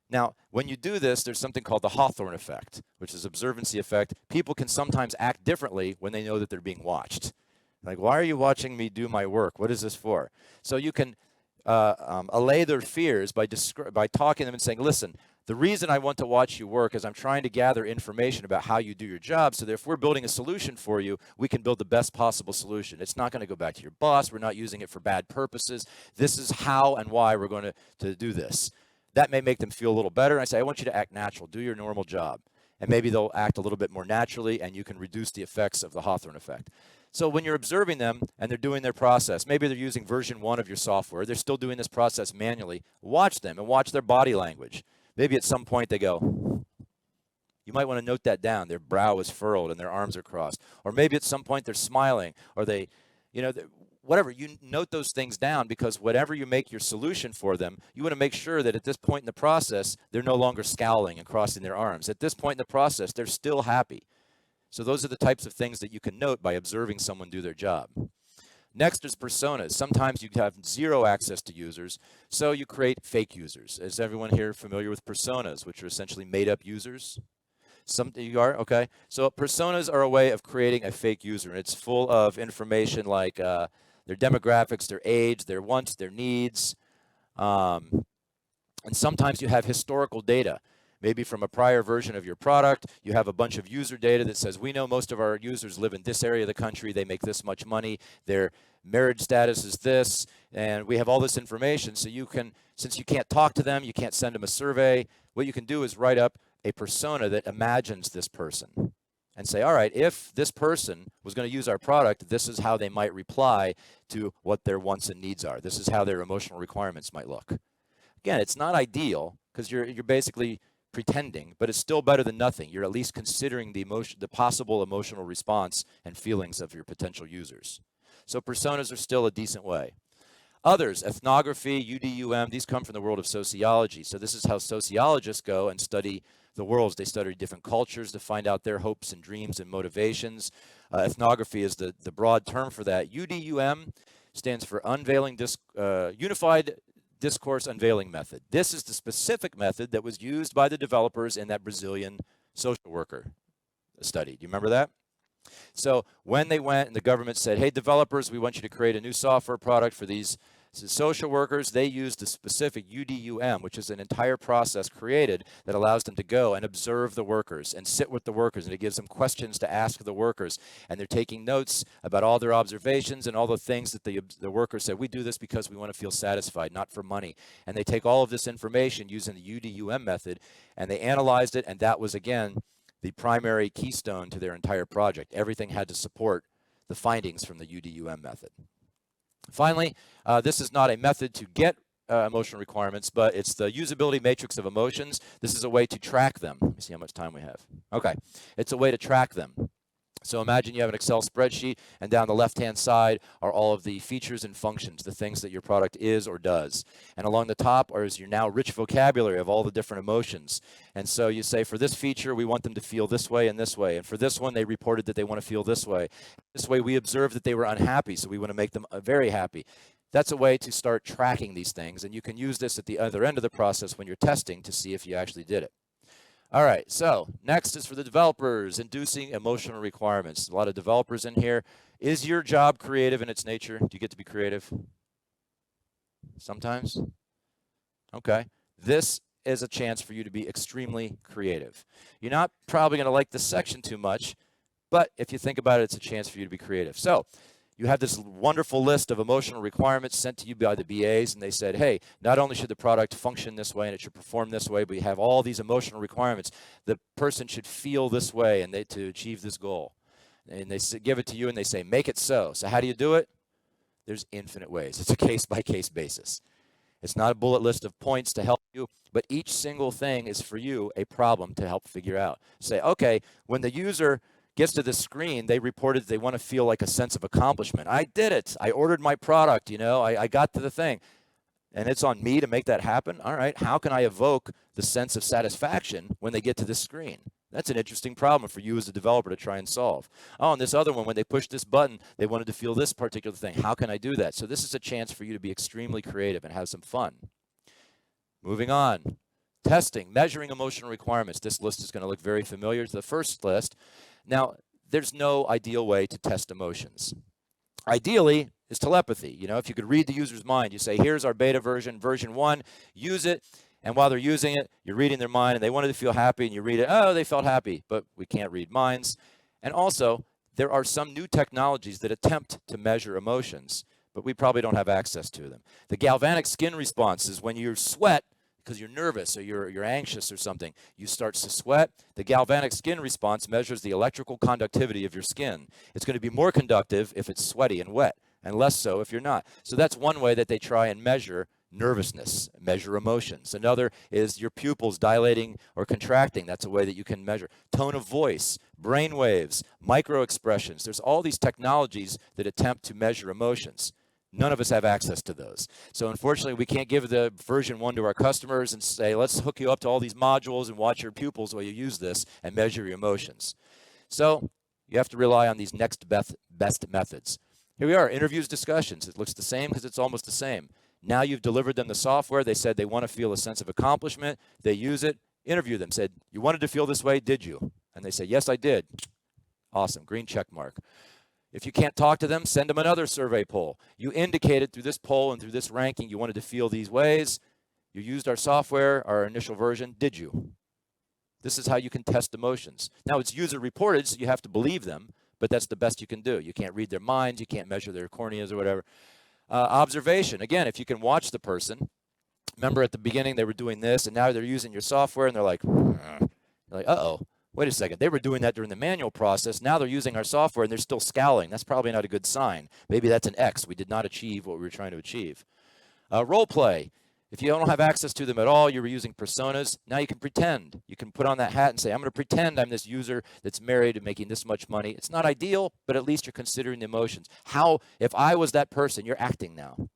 Now, when you do this, there's something called the Hawthorne effect, which is observancy effect. People can sometimes act differently when they know that they're being watched. Like, why are you watching me do my work? What is this for? So you can allay their fears by talking to them and saying, listen, the reason I want to watch you work is I'm trying to gather information about how you do your job so that if we're building a solution for you, we can build the best possible solution. It's not going to go back to your boss. We're not using it for bad purposes. This is how and why we're going to do this. That may make them feel a little better. I say, I want you to act natural. Do your normal job. And maybe they'll act a little bit more naturally, and you can reduce the effects of the Hawthorne effect. So when you're observing them and they're doing their process, maybe they're using version 1 of your software, they're still doing this process manually, watch them and watch their body language. Maybe at some point they go, you might want to note that down. Their brow is furrowed and their arms are crossed. Or maybe at some point they're smiling, or whatever. You note those things down, because whatever you make your solution for them, you want to make sure that at this point in the process, they're no longer scowling and crossing their arms. At this point in the process, they're still happy. So those are the types of things that you can note by observing someone do their job. Next is personas. Sometimes you have zero access to users, so you create fake users. Is everyone here familiar with personas, which are essentially made-up users? You are? Okay. So personas are a way of creating a fake user. It's full of information like their demographics, their age, their wants, their needs. And sometimes you have historical data. Maybe from a prior version of your product, you have a bunch of user data that says, we know most of our users live in this area of the country, they make this much money, their marriage status is this, and we have all this information. So you can, since you can't talk to them, you can't send them a survey, what you can do is write up a persona that imagines this person and say, all right, if this person was going to use our product, this is how they might reply to what their wants and needs are. This is how their emotional requirements might look. Again, it's not ideal, because you're basically pretending, but it's still better than nothing. You're at least considering the possible emotional response and feelings of your potential users. So personas are still a decent way. Others, ethnography, UDUM, these come from the world of sociology. So this is how sociologists go and study the worlds. They study different cultures to find out their hopes and dreams and motivations. Ethnography is the broad term for that. UDUM stands for Unified Discourse Unveiling Method. This is the specific method that was used by the developers in that Brazilian social worker study. Do you remember that? So when they went and the government said, hey, developers, we want you to create a new software product for these social workers, they used the specific UDUM, which is an entire process created that allows them to go and observe the workers and sit with the workers, and it gives them questions to ask the workers. And they're taking notes about all their observations and all the things that the workers said. We do this because we want to feel satisfied, not for money. And they take all of this information using the UDUM method, and they analyzed it, and that was, again, the primary keystone to their entire project. Everything had to support the findings from the UDUM method. Finally, this is not a method to get emotional requirements, but it's the usability matrix of emotions. This is a way to track them. Let me see how much time we have. Okay, it's a way to track them. So imagine you have an Excel spreadsheet, and down the left-hand side are all of the features and functions, the things that your product is or does. And along the top is your now rich vocabulary of all the different emotions. And so you say, for this feature, we want them to feel this way and this way. And for this one, they reported that they want to feel this way. This way, we observed that they were unhappy, so we want to make them very happy. That's a way to start tracking these things, and you can use this at the other end of the process when you're testing to see if you actually did it. All right, so next is for the developers, inducing emotional requirements. A lot of developers in here. Is your job creative in its nature? Do you get to be creative? Sometimes? Okay. This is a chance for you to be extremely creative. You're not probably going to like this section too much, but if you think about it, it's a chance for you to be creative. So you have this wonderful list of emotional requirements sent to you by the BAs, and they said, hey, not only should the product function this way and it should perform this way, but you have all these emotional requirements. The person should feel this way and to achieve this goal. And they give it to you and they say, make it so. So how do you do it? There's infinite ways. It's a case-by-case basis. It's not a bullet list of points to help you, but each single thing is for you a problem to help figure out. Say, okay, when the user gets to the screen, they reported they want to feel like a sense of accomplishment. I did it. I ordered my product, you know, I got to the thing. And it's on me to make that happen. All right, how can I evoke the sense of satisfaction when they get to this screen? That's an interesting problem for you as a developer to try and solve. Oh, and this other one, when they pushed this button, they wanted to feel this particular thing. How can I do that? So this is a chance for you to be extremely creative and have some fun. Moving on. Testing, measuring emotional requirements. This list is going to look very familiar to the first list. Now, there's no ideal way to test emotions. Ideally is telepathy. You know, if you could read the user's mind, you say, here's our beta version, version 1, use it. And while they're using it, you're reading their mind, and they wanted to feel happy, and you read it, oh, they felt happy, but we can't read minds. And also, there are some new technologies that attempt to measure emotions, but we probably don't have access to them. The galvanic skin response is when you sweat, because you're nervous or you're anxious or something, you start to sweat. The galvanic skin response measures the electrical conductivity of your skin. It's going to be more conductive if it's sweaty and wet, and less so if you're not. So that's one way that they try and measure nervousness, measure emotions. Another is your pupils dilating or contracting. That's a way that you can measure. Tone of voice, brain waves, micro expressions. There's all these technologies that attempt to measure emotions. None of us have access to those. So unfortunately, we can't give the version 1 to our customers and say, let's hook you up to all these modules and watch your pupils while you use this and measure your emotions. So you have to rely on these next best methods. Here we are, interviews, discussions. It looks the same because it's almost the same. Now you've delivered them the software. They said they want to feel a sense of accomplishment. They use it. Interview them. Said, you wanted to feel this way, did you? And they say, yes, I did. Awesome, green check mark. If you can't talk to them, send them another survey poll. You indicated through this poll and through this ranking you wanted to feel these ways. You used our software, our initial version. Did you? This is how you can test emotions. Now, it's user reported, so you have to believe them, but that's the best you can do. You can't read their minds. You can't measure their corneas or whatever. Observation. Again, if you can watch the person. Remember at the beginning they were doing this, and now they're using your software, and they're like, uh-oh. Wait a second, they were doing that during the manual process. Now they're using our software and they're still scowling. That's probably not a good sign. Maybe that's an X. We did not achieve what we were trying to achieve. Role play. If you don't have access to them at all, you were using personas. Now you can pretend. You can put on that hat and say, I'm going to pretend I'm this user that's married and making this much money. It's not ideal, but at least you're considering the emotions. How, if I was that person, you're acting now.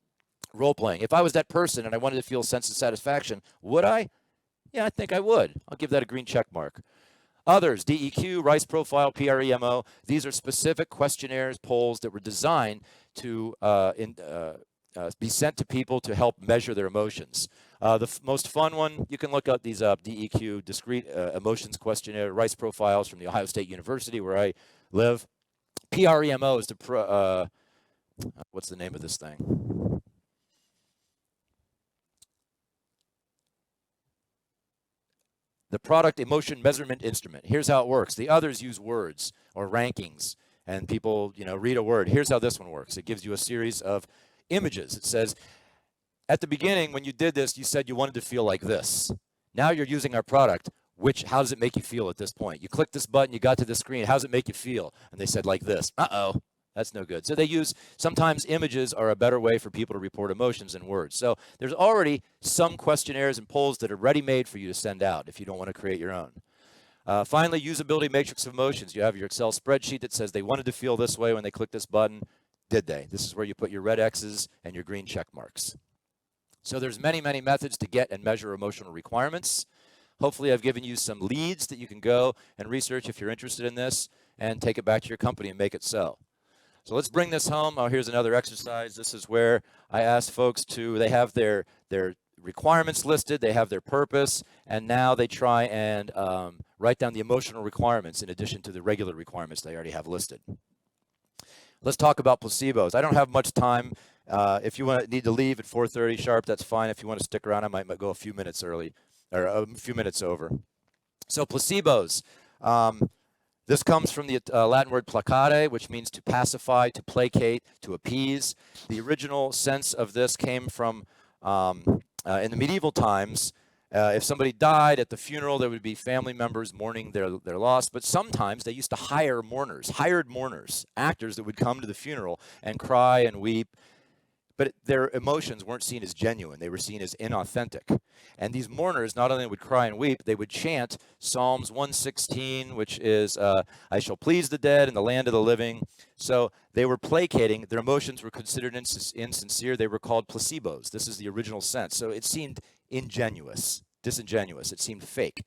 Role playing. If I was that person and I wanted to feel a sense of satisfaction, would I? Yeah, I think I would. I'll give that a green check mark. Others, DEQ, Rice Profile, PREMO, these are specific questionnaires, polls that were designed to be sent to people to help measure their emotions. The most fun one, you can look up these up, DEQ, Discrete Emotions Questionnaire, Rice Profiles from the Ohio State University where I live. PREMO is the, what's the name of this thing? The Product Emotion Measurement Instrument. Here's how it works. The others use words or rankings, and people, read a word. Here's how this one works. It gives you a series of images. It says, at the beginning, when you did this, you said you wanted to feel like this. Now you're using our product. How does it make you feel at this point? You click this button, you got to the screen. How does it make you feel? And they said like this. Uh-oh. That's no good. So they use, sometimes images are a better way for people to report emotions than words. So there's already some questionnaires and polls that are ready-made for you to send out if you don't want to create your own. Finally, usability matrix of emotions. You have your Excel spreadsheet that says they wanted to feel this way when they clicked this button. Did they? This is where you put your red X's and your green check marks. So there's many, many methods to get and measure emotional requirements. Hopefully I've given you some leads that you can go and research if you're interested in this and take it back to your company and make it so. So let's bring this home. Oh, here's another exercise. This is where I ask folks they have their requirements listed, they have their purpose, and now they try and write down the emotional requirements in addition to the regular requirements they already have listed. Let's talk about placebos. I don't have much time. If you need to leave at 4:30 sharp, that's fine. If you want to stick around, I might go a few minutes early, or a few minutes over. So placebos. This comes from the Latin word placare, which means to pacify, to placate, to appease. The original sense of this came from, in the medieval times, if somebody died at the funeral, there would be family members mourning their loss, but sometimes they used to hire mourners, hired mourners, actors that would come to the funeral and cry and weep. But their emotions weren't seen as genuine. They were seen as inauthentic. And these mourners not only would cry and weep, they would chant Psalms 116, which is, I shall please the dead in the land of the living. So they were placating. Their emotions were considered insincere. They were called placebos. This is the original sense. So it seemed disingenuous. It seemed fake.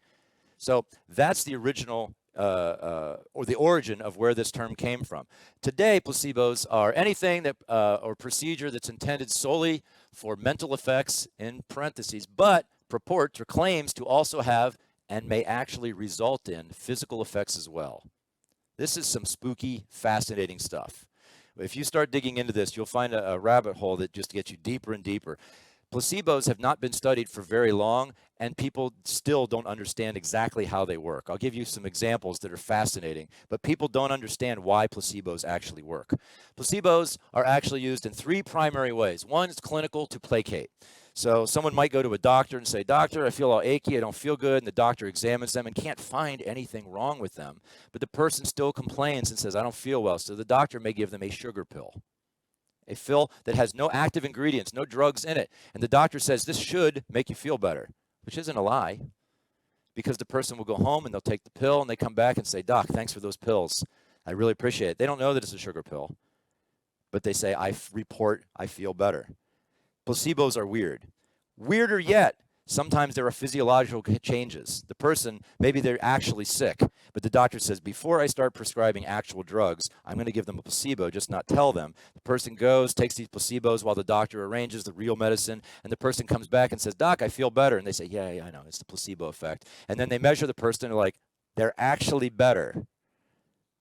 So that's the original or the origin of where this term came from. Today, placebos are anything that or procedure that's intended solely for mental effects, in parentheses, but purports or claims to also have and may actually result in physical effects as well. This is some spooky, fascinating stuff. If you start digging into this, you'll find a rabbit hole that just gets you deeper and deeper. Placebos have not been studied for very long, and people still don't understand exactly how they work. I'll give you some examples that are fascinating, but people don't understand why placebos actually work. Placebos are actually used in three primary ways. One is clinical, to placate. So someone might go to a doctor and say, "Doctor, I feel all achy, I don't feel good," and the doctor examines them and can't find anything wrong with them, but the person still complains and says, "I don't feel well," so the doctor may give them a sugar pill. A pill that has no active ingredients, no drugs in it. And the doctor says, this should make you feel better, which isn't a lie, because the person will go home and they'll take the pill and they come back and say, "Doc, thanks for those pills. I really appreciate it." They don't know that it's a sugar pill, but they say, I feel better. Placebos are weird. Weirder yet, sometimes there are physiological changes. The person, maybe they're actually sick, but the doctor says, before I start prescribing actual drugs, I'm going to give them a placebo, just not tell them. The person goes, takes these placebos while the doctor arranges the real medicine, and the person comes back and says, "Doc, I feel better." And they say, yeah, I know, it's the placebo effect. And then they measure the person and they're like, they're actually better.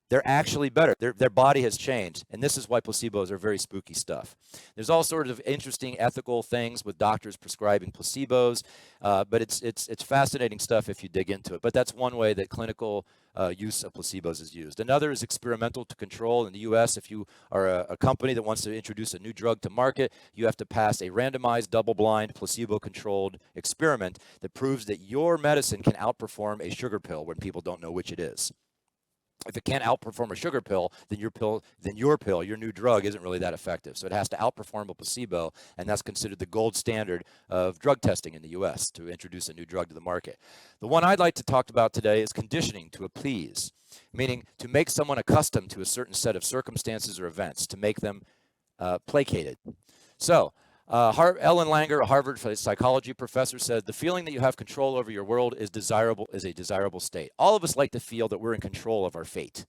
They're actually better. Their body has changed. And this is why placebos are very spooky stuff. There's all sorts of interesting ethical things with doctors prescribing placebos, but it's fascinating stuff if you dig into it. But that's one way that clinical use of placebos is used. Another is experimental to control. In the U.S., if you are a company that wants to introduce a new drug to market, you have to pass a randomized, double-blind, placebo-controlled experiment that proves that your medicine can outperform a sugar pill when people don't know which it is. If it can't outperform a sugar pill, then your new drug isn't really that effective. So it has to outperform a placebo, and that's considered the gold standard of drug testing in the U.S. to introduce a new drug to the market. The one I'd like to talk about today is conditioning to appease, meaning to make someone accustomed to a certain set of circumstances or events, to make them placated. So Ellen Langer, a Harvard psychology professor, said the feeling that you have control over your world is a desirable state. All of us like to feel that we're in control of our fate.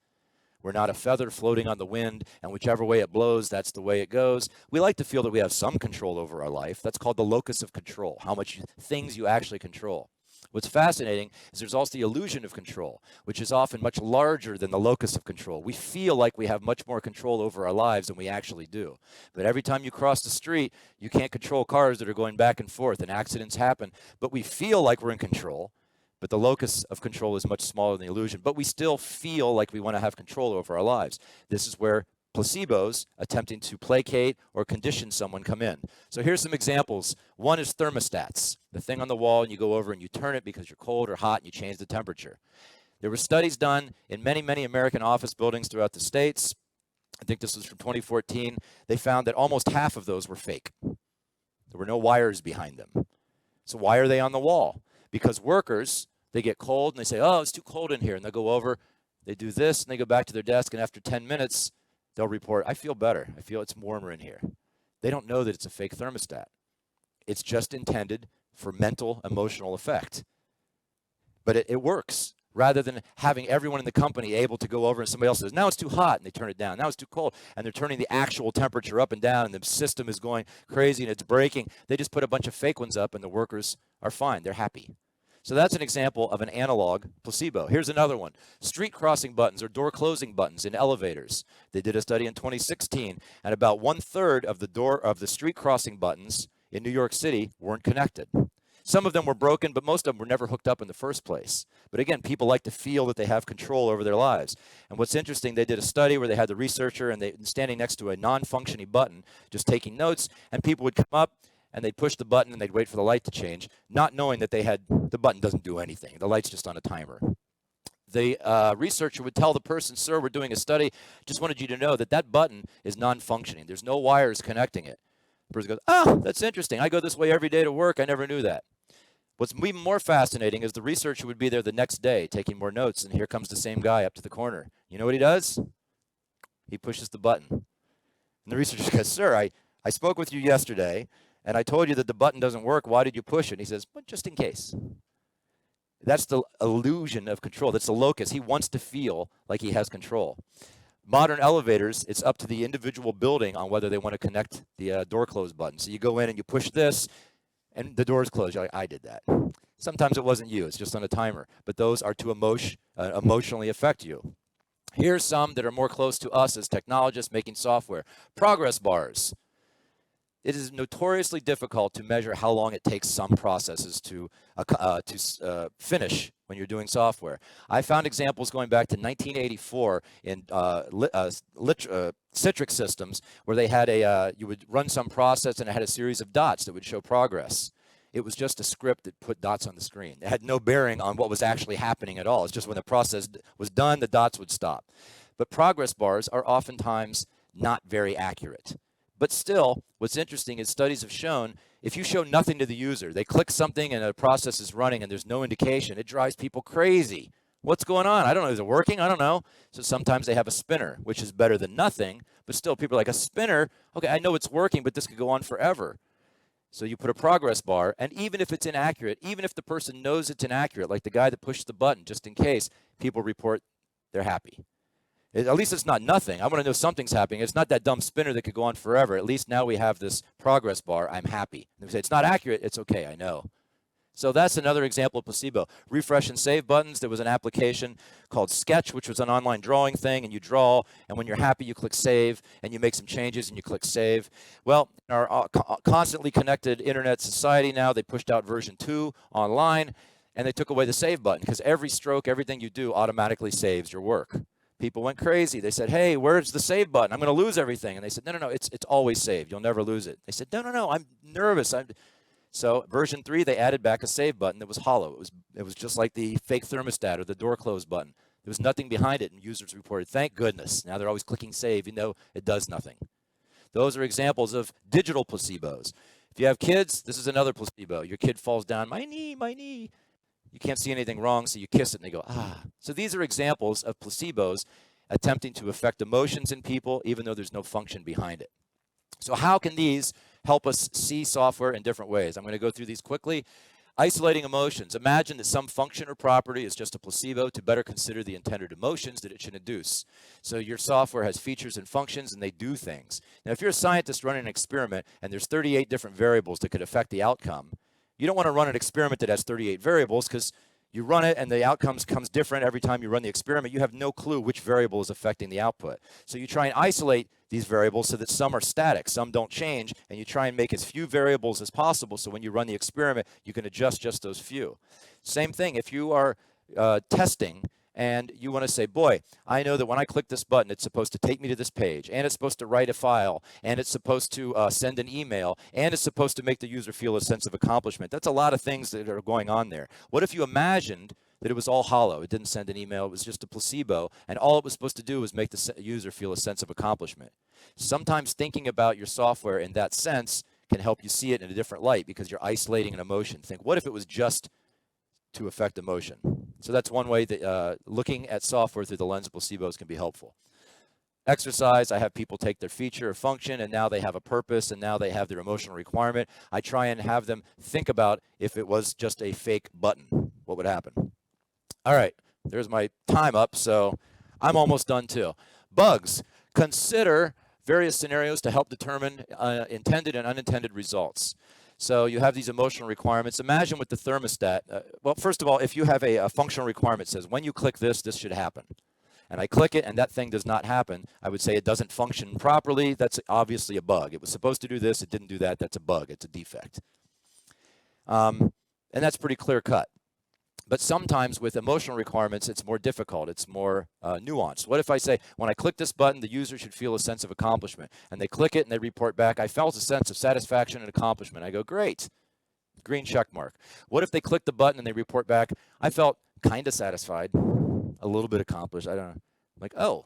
We're not a feather floating on the wind, and whichever way it blows, that's the way it goes. We like to feel that we have some control over our life. That's called the locus of control, how much things you actually control. What's fascinating is there's also the illusion of control, which is often much larger than the locus of control. We feel like we have much more control over our lives than we actually do. But every time you cross the street, you can't control cars that are going back and forth, and accidents happen. But we feel like we're in control. But the locus of control is much smaller than the illusion. But we still feel like we want to have control over our lives. This is where placebos attempting to placate or condition someone come in. So here's some examples. One is thermostats, the thing on the wall, and you go over and you turn it because you're cold or hot, and you change the temperature. There were studies done in many, many American office buildings throughout the states. I think this was from 2014. They found that almost half of those were fake. There were no wires behind them. So why are they on the wall? Because workers, they get cold and they say, oh, it's too cold in here. And they'll go over, they do this, and they go back to their desk, and after 10 minutes, they'll report, I feel better. I feel it's warmer in here. They don't know that it's a fake thermostat. It's just intended for mental, emotional effect. But it works. Rather than having everyone in the company able to go over and somebody else says, now it's too hot, and they turn it down. Now it's too cold, and they're turning the actual temperature up and down, and the system is going crazy, and it's breaking. They just put a bunch of fake ones up, and the workers are fine. They're happy. So that's an example of an analog placebo. Here's another one. Street crossing buttons or door closing buttons in elevators. They did a study in 2016, and about 1/3 of the street crossing buttons in New York City weren't connected. Some of them were broken, but most of them were never hooked up in the first place. But again, people like to feel that they have control over their lives. And what's interesting, they did a study where they had the researcher and they standing next to a non-functioning button, just taking notes, and people would come up and they'd push the button and they'd wait for the light to change, not knowing that the button doesn't do anything. The light's just on a timer. The researcher would tell the person, sir, we're doing a study. Just wanted you to know that that button is non-functioning. There's no wires connecting it. The person goes, oh, that's interesting. I go this way every day to work. I never knew that. What's even more fascinating is the researcher would be there the next day taking more notes, and here comes the same guy up to the corner. You know what he does? He pushes the button. And the researcher goes, sir, I spoke with you yesterday, and I told you that the button doesn't work. Why did you push it? And he says, well, just in case. That's the illusion of control. That's the locus. He wants to feel like he has control. Modern elevators, it's up to the individual building on whether they want to connect the door close button. So you go in and you push this, and the doors close. You're like, I did that. Sometimes it wasn't you. It's just on a timer. But those are to emotionally affect you. Here's some that are more close to us as technologists making software. Progress bars. It is notoriously difficult to measure how long it takes some processes to finish when you're doing software. I found examples going back to 1984 in Citrix systems where they had you would run some process and it had a series of dots that would show progress. It was just a script that put dots on the screen. It had no bearing on what was actually happening at all. It's just when the process was done, the dots would stop. But progress bars are oftentimes not very accurate. But still, what's interesting is studies have shown if you show nothing to the user, they click something and a process is running and there's no indication, it drives people crazy. What's going on? I don't know. Is it working? I don't know. So sometimes they have a spinner, which is better than nothing. But still, people are like, a spinner? Okay, I know it's working, but this could go on forever. So you put a progress bar, and even if it's inaccurate, even if the person knows it's inaccurate, like the guy that pushed the button, just in case, people report they're happy. At least it's not nothing. I want to know something's happening. It's not that dumb spinner that could go on forever. At least now we have this progress bar. I'm happy. And they say, it's not accurate. It's okay. I know. So that's another example of placebo. Refresh and save buttons. There was an application called Sketch, which was an online drawing thing, and you draw, and when you're happy, you click save, and you make some changes, and you click save. Well, in our constantly connected internet society now, they pushed out version 2 online, and they took away the save button, because every stroke, everything you do automatically saves your work. People went crazy. They said, hey, where's the save button? I'm going to lose everything. And they said, no, it's always saved. You'll never lose it. They said, no, I'm nervous. So version 3, they added back a save button that was hollow. It was just like the fake thermostat or the door close button. There was nothing behind it, and users reported, thank goodness. Now they're always clicking save, even though it does nothing. Those are examples of digital placebos. If you have kids, this is another placebo. Your kid falls down, my knee. You can't see anything wrong, so you kiss it, and they go, ah. So these are examples of placebos attempting to affect emotions in people, even though there's no function behind it. So how can these help us see software in different ways. I'm going to go through these quickly. Isolating emotions. Imagine that some function or property is just a placebo to better consider the intended emotions that it should induce. So your software has features and functions, and they do things. Now, if you're a scientist running an experiment and there's 38 different variables that could affect the outcome, you don't want to run an experiment that has 38 variables, because you run it and the outcomes comes different every time you run the experiment. You have no clue which variable is affecting the output. So you try and isolate these variables so that some are static, some don't change, and you try and make as few variables as possible so when you run the experiment, you can adjust just those few. Same thing if you are testing and you want to say, boy, I know that when I click this button, it's supposed to take me to this page, and it's supposed to write a file, and it's supposed to send an email, and it's supposed to make the user feel a sense of accomplishment. That's a lot of things that are going on there. What if you imagined that it was all hollow? It didn't send an email. It was just a placebo, and all it was supposed to do was make the user feel a sense of accomplishment. Sometimes thinking about your software in that sense can help you see it in a different light, because you're isolating an emotion. Think, what if it was just to affect emotion? So that's one way that looking at software through the lens of placebos can be helpful. Exercise, I have people take their feature or function, and now they have a purpose, and now they have their emotional requirement. I try and have them think about, if it was just a fake button, what would happen? All right, there's my time up, so I'm almost done too. Bugs. Consider various scenarios to help determine intended and unintended results. So you have these emotional requirements. Imagine with the thermostat. Well, first of all, if you have a functional requirement that says, when you click this, this should happen. And I click it, and that thing does not happen, I would say it doesn't function properly. That's obviously a bug. It was supposed to do this. It didn't do that. That's a bug. It's a defect. And that's pretty clear cut. But sometimes with emotional requirements, it's more difficult. It's more nuanced. What if I say, when I click this button, the user should feel a sense of accomplishment? And they click it and they report back, I felt a sense of satisfaction and accomplishment. I go, great, green check mark. What if they click the button and they report back, I felt kind of satisfied, a little bit accomplished. I don't know. I'm like, oh,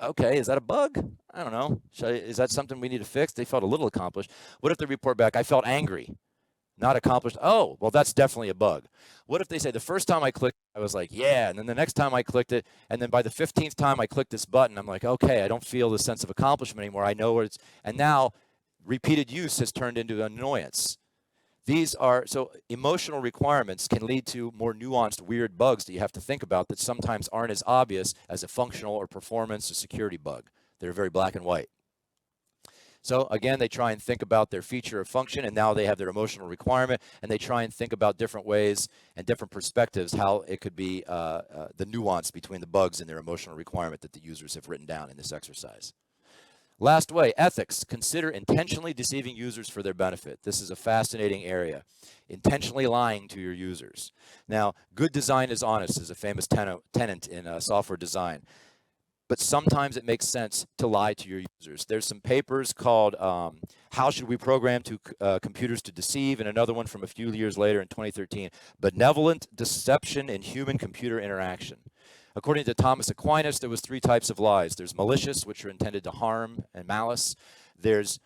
okay, is that a bug? I don't know. Is that something we need to fix? They felt a little accomplished. What if they report back, I felt angry? Not accomplished. Oh, well, that's definitely a bug. What if they say, the first time I clicked, I was like, yeah, and then the next time I clicked it, and then by the 15th time I clicked this button, I'm like, okay, I don't feel the sense of accomplishment anymore. I know where it's, and now repeated use has turned into an annoyance. These are, so emotional requirements can lead to more nuanced, weird bugs that you have to think about that sometimes aren't as obvious as a functional or performance or security bug. They're very black and white. So again, they try and think about their feature or function, and now they have their emotional requirement, and they try and think about different ways and different perspectives how it could be the nuance between the bugs and their emotional requirement that the users have written down in this exercise. Last way, ethics. Consider intentionally deceiving users for their benefit. This is a fascinating area. Intentionally lying to your users. Now, good design is honest is a famous tenet in software design. But sometimes it makes sense to lie to your users. There's some papers called How Should We Program Computers to Deceive, and another one from a few years later in 2013, Benevolent Deception in Human-Computer Interaction. According to Thomas Aquinas, there was 3 types of lies. There's malicious, which are intended to harm and malice. There's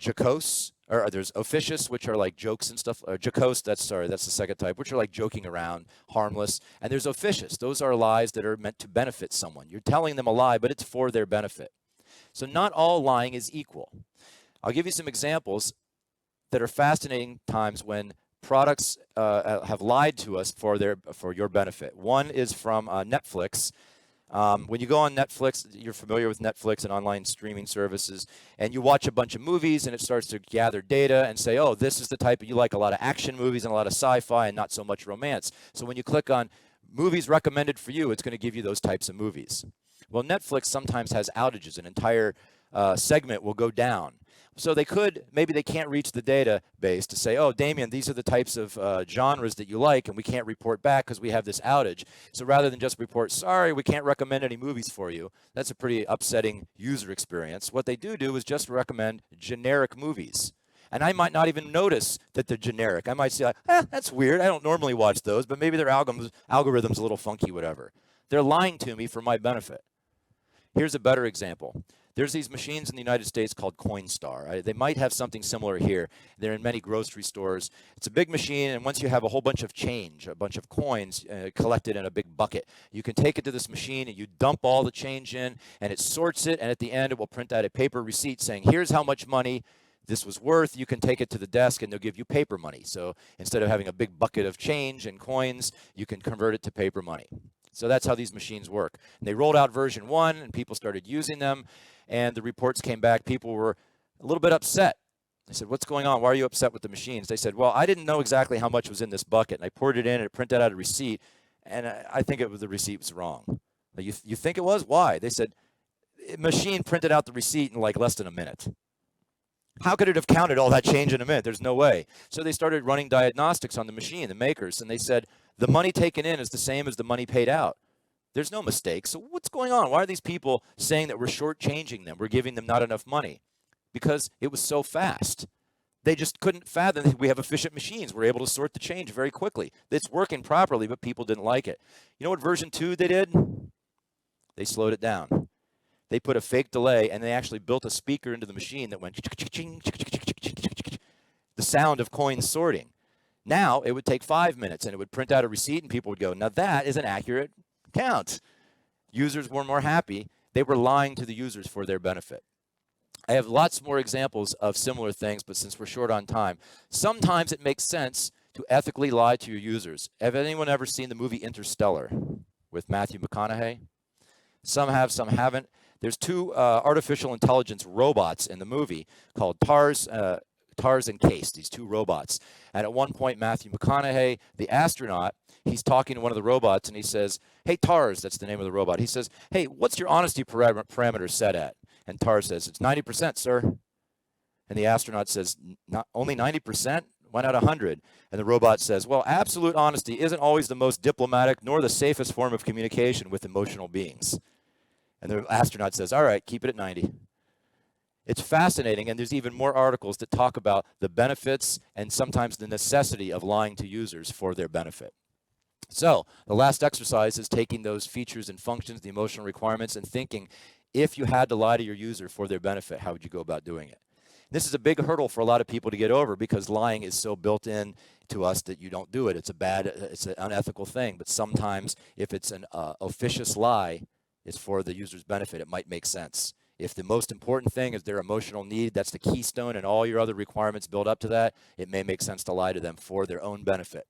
jocose, or there's officious, which are like jokes and stuff. Or jocose, that's the second type, which are like joking around, harmless. And there's officious. Those are lies that are meant to benefit someone. You're telling them a lie, but it's for their benefit. So not all lying is equal. I'll give you some examples that are fascinating times when products have lied to us for your benefit. One is from Netflix. When you go on Netflix, you're familiar with Netflix and online streaming services, and you watch a bunch of movies, and it starts to gather data and say, oh, this is the type, you like a lot of action movies and a lot of sci-fi and not so much romance. So when you click on movies recommended for you, it's going to give you those types of movies. Well, Netflix sometimes has outages. An entire segment will go down. So maybe they can't reach the database to say, oh, Damien, these are the types of genres that you like, and we can't report back because we have this outage. So rather than just report, sorry, we can't recommend any movies for you, that's a pretty upsetting user experience. What they do is just recommend generic movies. And I might not even notice that they're generic. I might say, that's weird. I don't normally watch those, but maybe their algorithm's a little funky, whatever. They're lying to me for my benefit. Here's a better example. There's these machines in the United States called Coinstar. They might have something similar here. They're in many grocery stores. It's a big machine, and once you have a whole bunch of change, a bunch of coins collected in a big bucket, you can take it to this machine, and you dump all the change in, and it sorts it, and at the end, it will print out a paper receipt saying, here's how much money this was worth, you can take it to the desk and they'll give you paper money. So instead of having a big bucket of change and coins, you can convert it to paper money. So that's how these machines work. And they rolled out version 1 and people started using them, and the reports came back. People were a little bit upset. I said, what's going on? Why are you upset with the machines? They said, well, I didn't know exactly how much was in this bucket, and I poured it in and it printed out a receipt, and I think the receipt was wrong. You think it was? Why? They said, machine printed out the receipt in like less than a minute. How could it have counted all that change in a minute? There's no way. So they started running diagnostics on the machine, the makers, and they said, the money taken in is the same as the money paid out. There's no mistake. So what's going on? Why are these people saying that we're shortchanging them? We're giving them not enough money. Because it was so fast. They just couldn't fathom that we have efficient machines. We're able to sort the change very quickly. It's working properly, but people didn't like it. You know what version 2 they did? They slowed it down. They put a fake delay, and they actually built a speaker into the machine that went the sound of coins sorting. Now, it would take 5 minutes, and it would print out a receipt, and people would go, now that is an accurate count. Users were more happy. They were lying to the users for their benefit. I have lots more examples of similar things, but since we're short on time, sometimes it makes sense to ethically lie to your users. Have anyone ever seen the movie Interstellar with Matthew McConaughey? Some have, some haven't. There's 2 artificial intelligence robots in the movie called TARS and Case, these 2 robots. And at one point, Matthew McConaughey, the astronaut, he's talking to one of the robots, and he says, hey, TARS, that's the name of the robot. He says, hey, what's your honesty parameter set at? And TARS says, it's 90%, sir. And the astronaut says, not only 90%? Why not 100? And the robot says, well, absolute honesty isn't always the most diplomatic nor the safest form of communication with emotional beings. And the astronaut says, all right, keep it at 90. It's fascinating, and there's even more articles that talk about the benefits and sometimes the necessity of lying to users for their benefit. So the last exercise is taking those features and functions, the emotional requirements, and thinking, if you had to lie to your user for their benefit, how would you go about doing it? This is a big hurdle for a lot of people to get over because lying is so built in to us that you don't do it. It's an unethical thing. But sometimes if it's an officious lie, it's for the user's benefit. It might make sense. If the most important thing is their emotional need, that's the keystone, and all your other requirements build up to that, it may make sense to lie to them for their own benefit.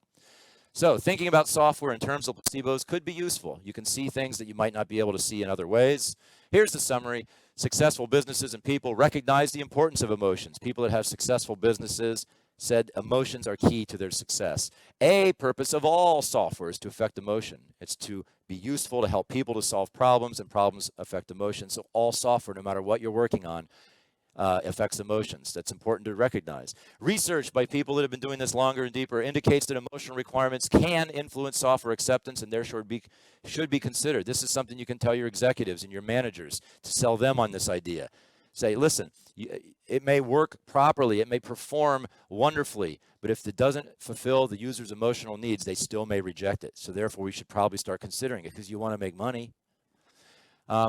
So thinking about software in terms of placebos could be useful. You can see things that you might not be able to see in other ways. Here's the summary. Successful businesses and people recognize the importance of emotions. People that have successful businesses said emotions are key to their success. A purpose of all software is to affect emotion. It's to be useful to help people to solve problems, and problems affect emotions. So all software, no matter what you're working on, affects emotions. That's important to recognize. Research by people that have been doing this longer and deeper indicates that emotional requirements can influence software acceptance and therefore should be considered. This is something you can tell your executives and your managers to sell them on this idea. Say, listen, it may work properly, it may perform wonderfully, but if it doesn't fulfill the user's emotional needs, they still may reject it. So therefore, we should probably start considering it because you want to make money.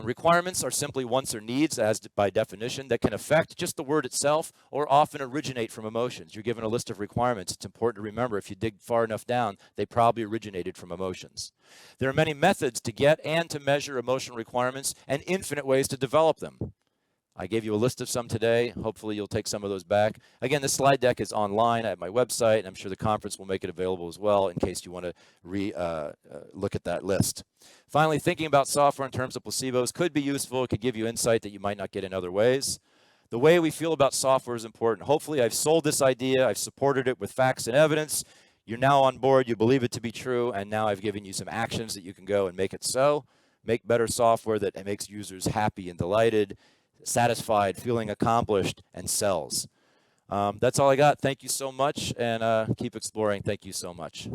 Requirements are simply wants or needs, as by definition, that can affect just the word itself or often originate from emotions. You're given a list of requirements. It's important to remember if you dig far enough down, they probably originated from emotions. There are many methods to get and to measure emotional requirements and infinite ways to develop them. I gave you a list of some today. Hopefully you'll take some of those back. Again, this slide deck is online at my website, and I'm sure the conference will make it available as well in case you want to look at that list. Finally, thinking about software in terms of placebos could be useful. It could give you insight that you might not get in other ways. The way we feel about software is important. Hopefully I've sold this idea. I've supported it with facts and evidence. You're now on board. You believe it to be true, and now I've given you some actions that you can go and make it so. Make better software that makes users happy and delighted, satisfied, feeling accomplished, and sells. That's all I got. Thank you so much, and keep exploring. Thank you so much.